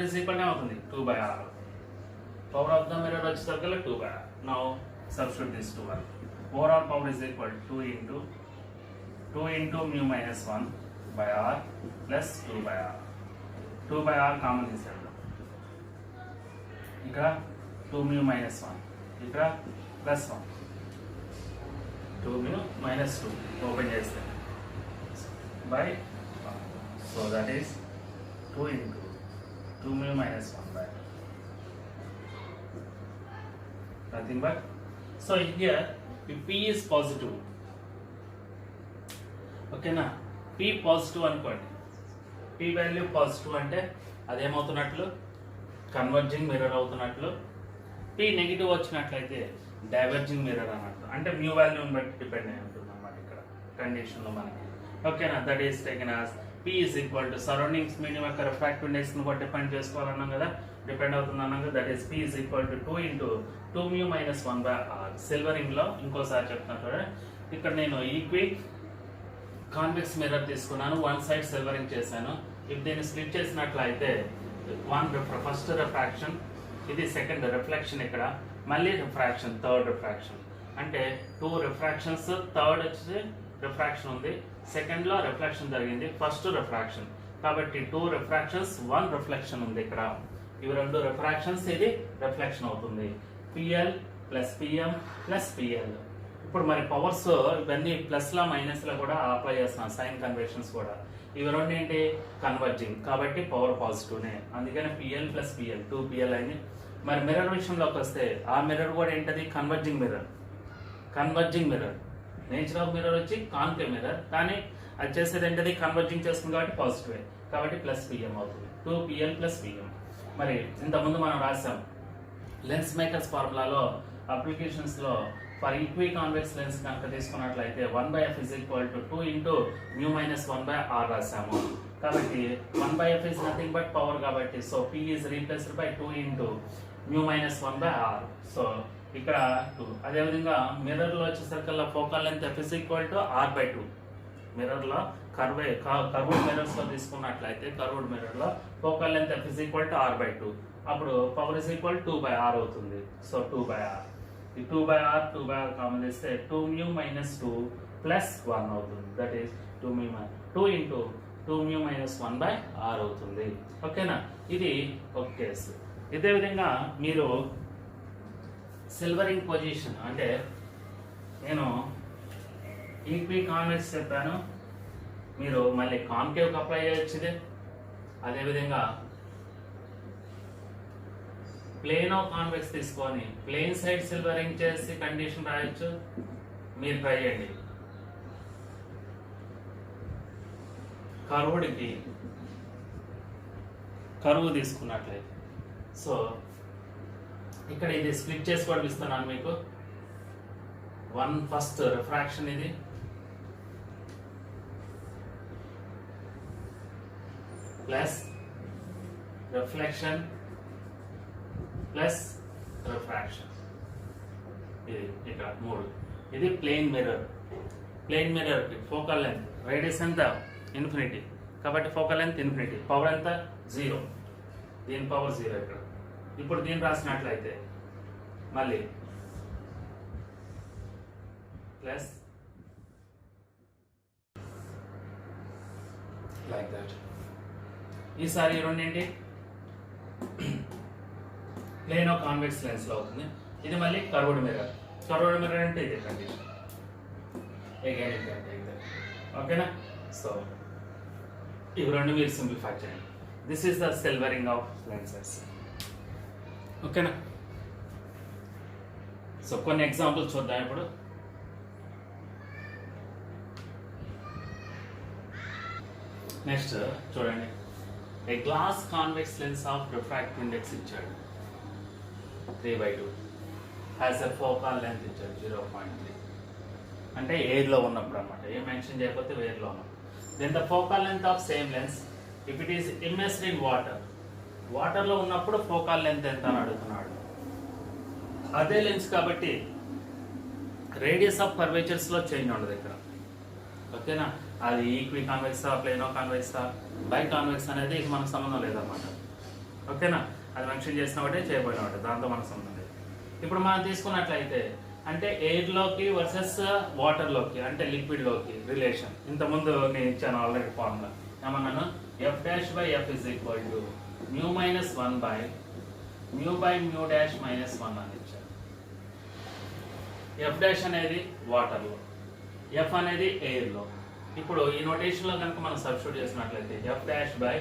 S2: is equal to అవుతుంది 2/r. Power of the mirror వచ్చేసరికి 2/r. Now substitute this to 1. Overall power is equal to 2 into mu minus 1/r plus 2/r. 2/r common తీసేద్దాం. ఇక్కడ 2 mu minus 1, ఇక్కడ plus 1, 2 mu minus 2 open చేస్తే by, so that is 2 into 2 mu minus 1/r. Nothing but, so here if P is positive, ఓకేనా, P positive అనుకోండి, P value positive అంటే అదేమవుతున్నట్లు? Converging mirror అవుతున్నట్లు. P negative వచ్చినట్లయితే diverging mirror అన్నట్లు, అంటే mu వాల్యూని బట్టి డిపెండ్ అయి ఉంటుంది అన్నమాట ఇక్కడ కండిషన్లో మనకి. ఓకేనా, that is taken as P is equal to surroundings medium యొక్క రిఫ్రాక్టివ్ ఇండెక్స్ని కూడా డిపెండ్ చేసుకోవాలన్నాం కదా, డిపెండ్ అవుతుంది అన్నాం కదా. That is P is equal to 2 into 2 mu minus 1/r. సిల్వరింగ్లో ఇంకోసారి చెప్తున్నట్టు ఇక్కడ నేను ఈక్వి కాన్వెక్స్ మిర్రర్ తీసుకున్నాను, వన్ సైడ్ సిల్వరింగ్ చేశాను. if దీన్ని స్ప్లిట్ చేసినట్లయితే ఫస్ట్ రిఫ్రాక్షన్, ఇది సెకండ్ రిఫ్లెక్షన్, ఇక్కడ మళ్ళీ రిఫ్రాక్షన్, థర్డ్ రిఫ్రాక్షన్. అంటే 2 రిఫ్రాక్షన్స్, థర్డ్ వచ్చి రిఫ్రాక్షన్ ఉంది, సెకండ్ లో రిఫ్లెక్షన్ జరిగింది, ఫస్ట్ రిఫ్రాక్షన్. కాబట్టి 2 రిఫ్రాక్షన్స్ 1 రిఫ్లెక్షన్ ఉంది ఇక్కడ. ఇవి 2 రిఫ్రాక్షన్స్, ఇది రిఫ్లెక్షన్ అవుతుంది. PL plus PM plus PL. ఇప్పుడు మరి పవర్స్ ఇవన్నీ ప్లస్ లా మైనస్ లా కూడా అప్లై చేస్తున్నాం, సైన్ కన్వెన్షన్స్ కూడా. ఇవి రెండు ఏంటి? కన్వర్జింగ్, కాబట్టి పవర్ పాజిటివ్నే, అందుకని PL ప్లస్ PL 2PL అయింది. మరి మిర్రర్ విషయంలోకి వస్తే ఆ మిర్రర్ కూడా ఏంటది? Converging mirror. Nature of mirror వచ్చి కాన్కేవ్ మిర్రర్, కానీ అది చేసేది ఏంటది? కన్వర్జింగ్ చేస్తుంది కాబట్టి పాజిటివ్, కాబట్టి ప్లస్ PM అవుతుంది, 2PL ప్లస్ PM. మరి ఇంతకుముందు మనం రాసాం లెన్స్ మేకర్స్ ఫార్ములాలో, అప్లికేషన్స్ లో ఫర్ ఈక్వి కాన్వెక్స్ లెన్స్ కనుక తీసుకున్నట్లయితే 1/f is equal to 2 into mu minus 1/r రాసాము. కాబట్టి 1/f is nothing but power కాబట్టి, సో P is replaced by 2 into mu minus 1/r. సో ఇక్కడ 2. అదేవిధంగా మిర్రర్ లో వచ్చేసరికల్లా focal length F is equal to r/2. Mirror లో కర్వ్డ్ మిర్రర్స్ లో తీసుకున్నట్లయితే, కర్వ్డ్ మిర్రర్ లో focal length F is equal to r/2. అప్పుడు power is equal to 2/r అవుతుంది. సో 2/r, ఈ 2/r కామన్ చేస్తే 2 mu minus 2 ప్లస్ 1 అవుతుంది. That is 2 into 2 mu minus 1/r అవుతుంది. ఓకేనా, ఇది ఒక కేసు. ఇదే విధంగా మీరు సిల్వరింగ్ పొజిషన్, అంటే నేను ఈక్వి కాన్వెక్స్ చెప్పాను, మీరు మళ్ళీ కాన్కేవ్ అప్లై చేయొచ్చు. అదేవిధంగా ప్లేన్ ఆఫ్ కాన్వెక్స్ తీసుకొని ప్లేన్ సైడ్ సిల్వరింగ్ చేసి కండిషన్ రాయొచ్చు, మీరు ట్రై చేయండి. కర్వ్డ్కి కర్వ్ తీసుకున్నట్లయితే, సో ఇక్కడ ఇది స్ప్లిట్ చేసి కూడా ఇస్తున్నాను మీకు. వన్ ఫస్ట్ రిఫ్రాక్షన్ ఇది, ప్లస్ రిఫ్లెక్షన్ ప్లస్ రిఫ్రాక్షన్. ఇది ఇక్కడ 3. ఇది plane mirror. Plane mirror focal length radius ఎంత ఇన్ఫినిటీ కాబట్టి ఫోకల్ లెంత్ ఇన్ఫినిటీ, పవర్ ఎంత 0, దీని పవర్ 0 ఇక్కడ. ఇప్పుడు దీన్ని రాసినట్లయితే మళ్ళీ ప్లస్ లైక్ దట్. ఈసారి ఈ రెండేంటి ప్లేన్ ఆఫ్ కాన్వెక్స్ లెన్స్ లో అవుతుంది. ఇది మళ్ళీ కర్వ్డ్ మిర్రర్. కర్వ్డ్ మిర్రర్ అంటే ఇది కండిషన్ అగైన్ అంటే ఓకేనా. సో ఇవి రెండు మీరు సింప్లిఫై చేయండి. This is the silvering of lenses. ఓకేనా. సో కొన్ని ఎగ్జాంపుల్స్ చూద్దాం ఇప్పుడు. నెక్స్ట్ చూడండి, a glass convex lens of refractive index ఇచ్చాడు 3/2, హ్యాస్ ఎ ఫోకల్ లెంత్ ఇచ్చాడు 0.3, అంటే ఎయిర్లో ఉన్నప్పుడు అనమాట, ఏం మెన్షన్ చేయకపోతే ఎయిర్లో ఉన్నప్పుడు. Then the focal length of same lens if it is immersed in water, వాటర్లో ఉన్నప్పుడు ఫోకల్ లెంత్ ఎంత అని అడుగుతున్నాడు. అదే లెన్స్ కాబట్టి రేడియస్ ఆఫ్ కర్వేచర్స్లో చేంజ్ ఉండదు ఇక్కడ. ఓకేనా. అది ఈక్వి కాన్వెక్సా, ప్లేనో కాన్వెక్సా, బై కాన్వెక్స్ అనేది మనకు సంబంధం లేదన్నమాట. ఓకేనా. అది మెన్షన్ చేసిన ఒకటే చేయబోయిన ఒకటే, దాంతో మనకు సంబంధం లేదు. ఇప్పుడు మనం తీసుకున్నట్లయితే అంటే ఎయిర్లోకి వర్సెస్ వాటర్లోకి అంటే లిక్విడ్లోకి రిలేషన్ ఇంతకుముందు నేను ఇచ్చాను ఆల్రెడీ ఫార్ములా. ఏమన్నాను, F dash by F is equal to mu minus 1 by mu dash minus 1 అని ఇచ్చాను. ఎఫ్ డాష్ అనేది వాటర్లో, ఎఫ్ అనేది ఎయిర్లో. ఇప్పుడు ఈ నోటేషన్లో కనుక మనం సబ్స్టిట్యూట్ చేసినట్లయితే F dash by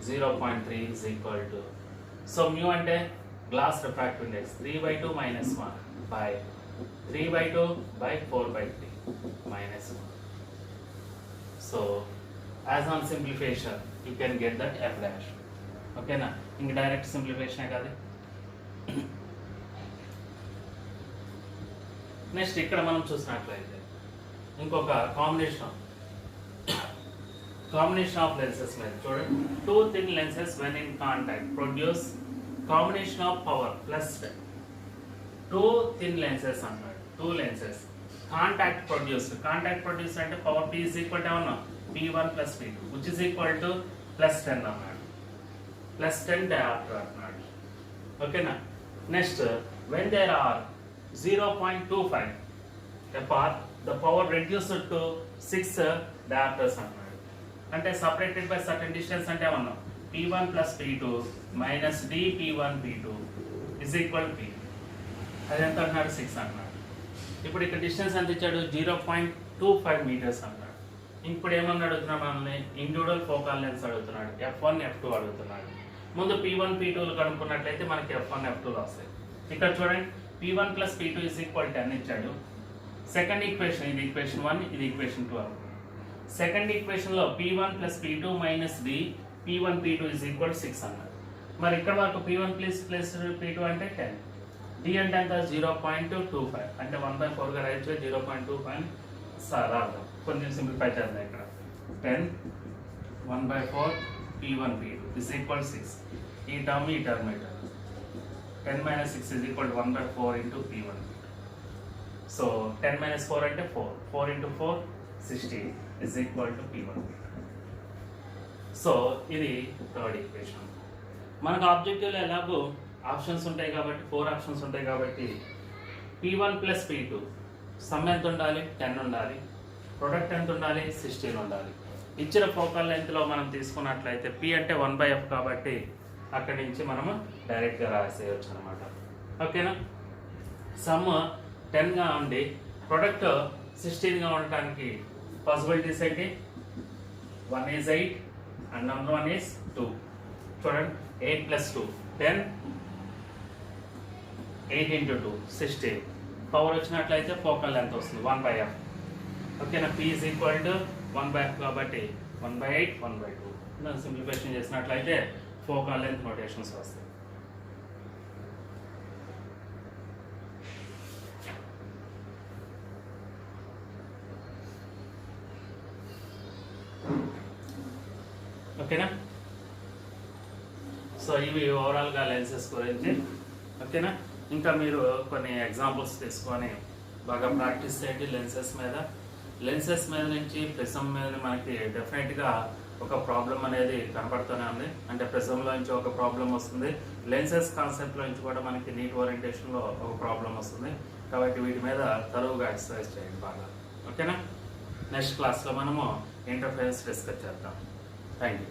S2: 0.3 is equal to, so mu అంటే glass refractive index 3/2 minus 1 by 3/2 by 4/3 minus 1. So as on simplification you can get that F dash. ఓకేనా. ఇంక డైరెక్ట్ సింప్లిఫికేషన్ కాదు. నెక్స్ట్ ఇక్కడ మనం చూసినట్లయితే ఇంకొక కాంబినేషన్ ఆఫ్ లెన్సెస్ మీద చూడండి. 2 thin lenses when in contact produce combination of power plus 10. 2 thin lenses అన్నాడు. 2 lenses contact produce అంటే power P is equal to ఏమన్నా P1 plus P2 which is equal to plus 10 అన్నాడు. plus 10 diopter అన్నాడు. ఓకేనా. Next when there are 0.25 apart the power reduced to 6 diopters అన్నాడు. అంటే separated by certain distance అంటే ఏమన్నా P1 plus P2 minus D P1 P2 is equal P. అది ఎంత అన్నాడు 6 అన్నాడు. ఇప్పుడు ఇక్కడ డిస్టెన్స్ ఎంత ఇచ్చాడు 0.25 మీటర్స్ అన్నాడు. ఇప్పుడు ఏమన్నా అడుగుతున్నాడు మనల్ని, ఇండివిజువల్ ఫోకల్ లెన్స్ అడుగుతున్నాడు, F1 F2 అడుగుతున్నాడు. ముందు P1 P2లు కనుక్కున్నట్లయితే మనకి F1 F2లు వస్తాయి. ఇక్కడ చూడండి P1 plus P2 is equal 10 ఇచ్చాడు. సెకండ్ ఈక్వేషన్ ఇది ఈక్వేషన్ 1, ఇది ఈక్వేషన్ 2. సెకండ్ ఈక్వేషన్లో P1 plus P2 minus D P1 P2 is equal 6 అన్నాడు. మరి ఇక్కడ వరకు P1 ప్లస్ P2 అంటే 10, D అంటే ఎంత 0.25 అంటే 1/4 గా రైట్ 0.25 రాద్దాం. కొంచెం సింప్లిఫై చేద్దాం. ఇక్కడ 10 1/4 P1 P2 ఇస్ ఈక్వల్ 6. ఈ term 10 minus 6 is equal to 1/4 into P1. So 10 minus 4 అంటే 4 into 4 60 is equal to P1. So ఇది థర్డ్ ఈక్వేషన్. మనకు ఆబ్జెక్టివ్లో ఎలాగో ఆప్షన్స్ ఉంటాయి కాబట్టి 4 ఆప్షన్స్ ఉంటాయి కాబట్టి P1 plus P2 సమ్ ఎంత ఉండాలి 10 ఉండాలి, ప్రొడక్ట్ ఎంత ఉండాలి 16 ఉండాలి. ఇచ్చిన ఫోకల్ లెంత్లో మనం తీసుకున్నట్లయితే P అంటే 1/f కాబట్టి అక్కడి నుంచి మనము డైరెక్ట్గా రాసేయచ్చు అనమాట. ఓకేనా. సమ్ 10గా ఉండి ప్రొడక్ట్ 16గా ఉండటానికి పాసిబిలిటీస్ ఏంటి, 1 is 8 and number 1 is 2. చూడండి 8 plus 2 10, 8 into 2 16. పవర్ వచ్చినట్లయితే ఫోకల్ లెంత్ వస్తుంది 1/f. ఓకేనా. P is equal to 1/f కాబట్టి 1/8 1/2. దాన్ని సింప్లిఫికేషన్ చేసినట్లయితే ఫోకల్ లెంత్ నోటేషన్స్ వస్తాయి. ఓకేనా. సో ఇవి ఓవరాల్గా లెన్సెస్ గురించి. ఓకేనా. ఇంకా మీరు కొన్ని ఎగ్జాంపుల్స్ తీసుకొని బాగా ప్రాక్టీస్ చేయండి లెన్సెస్ మీద నుంచి ప్రిజం మీద మనకి డెఫినెట్గా ఒక ప్రాబ్లం అనేది కనపడుతూనే ఉంది. అంటే ప్రిజంలో నుంచి ఒక ప్రాబ్లం వస్తుంది, లెన్సెస్ కాన్సెప్ట్లో నుంచి కూడా మనకి నీట్ ఓరియంటేషన్లో ఒక ప్రాబ్లం వస్తుంది. కాబట్టి వీటి మీద తరువుగా ఎక్సర్సైజ్ చేయండి బాగా. ఓకేనా. నెక్స్ట్ క్లాస్లో మనము ఇంటర్ఫరెన్స్ డిస్కస్ చేద్దాం. Thank you.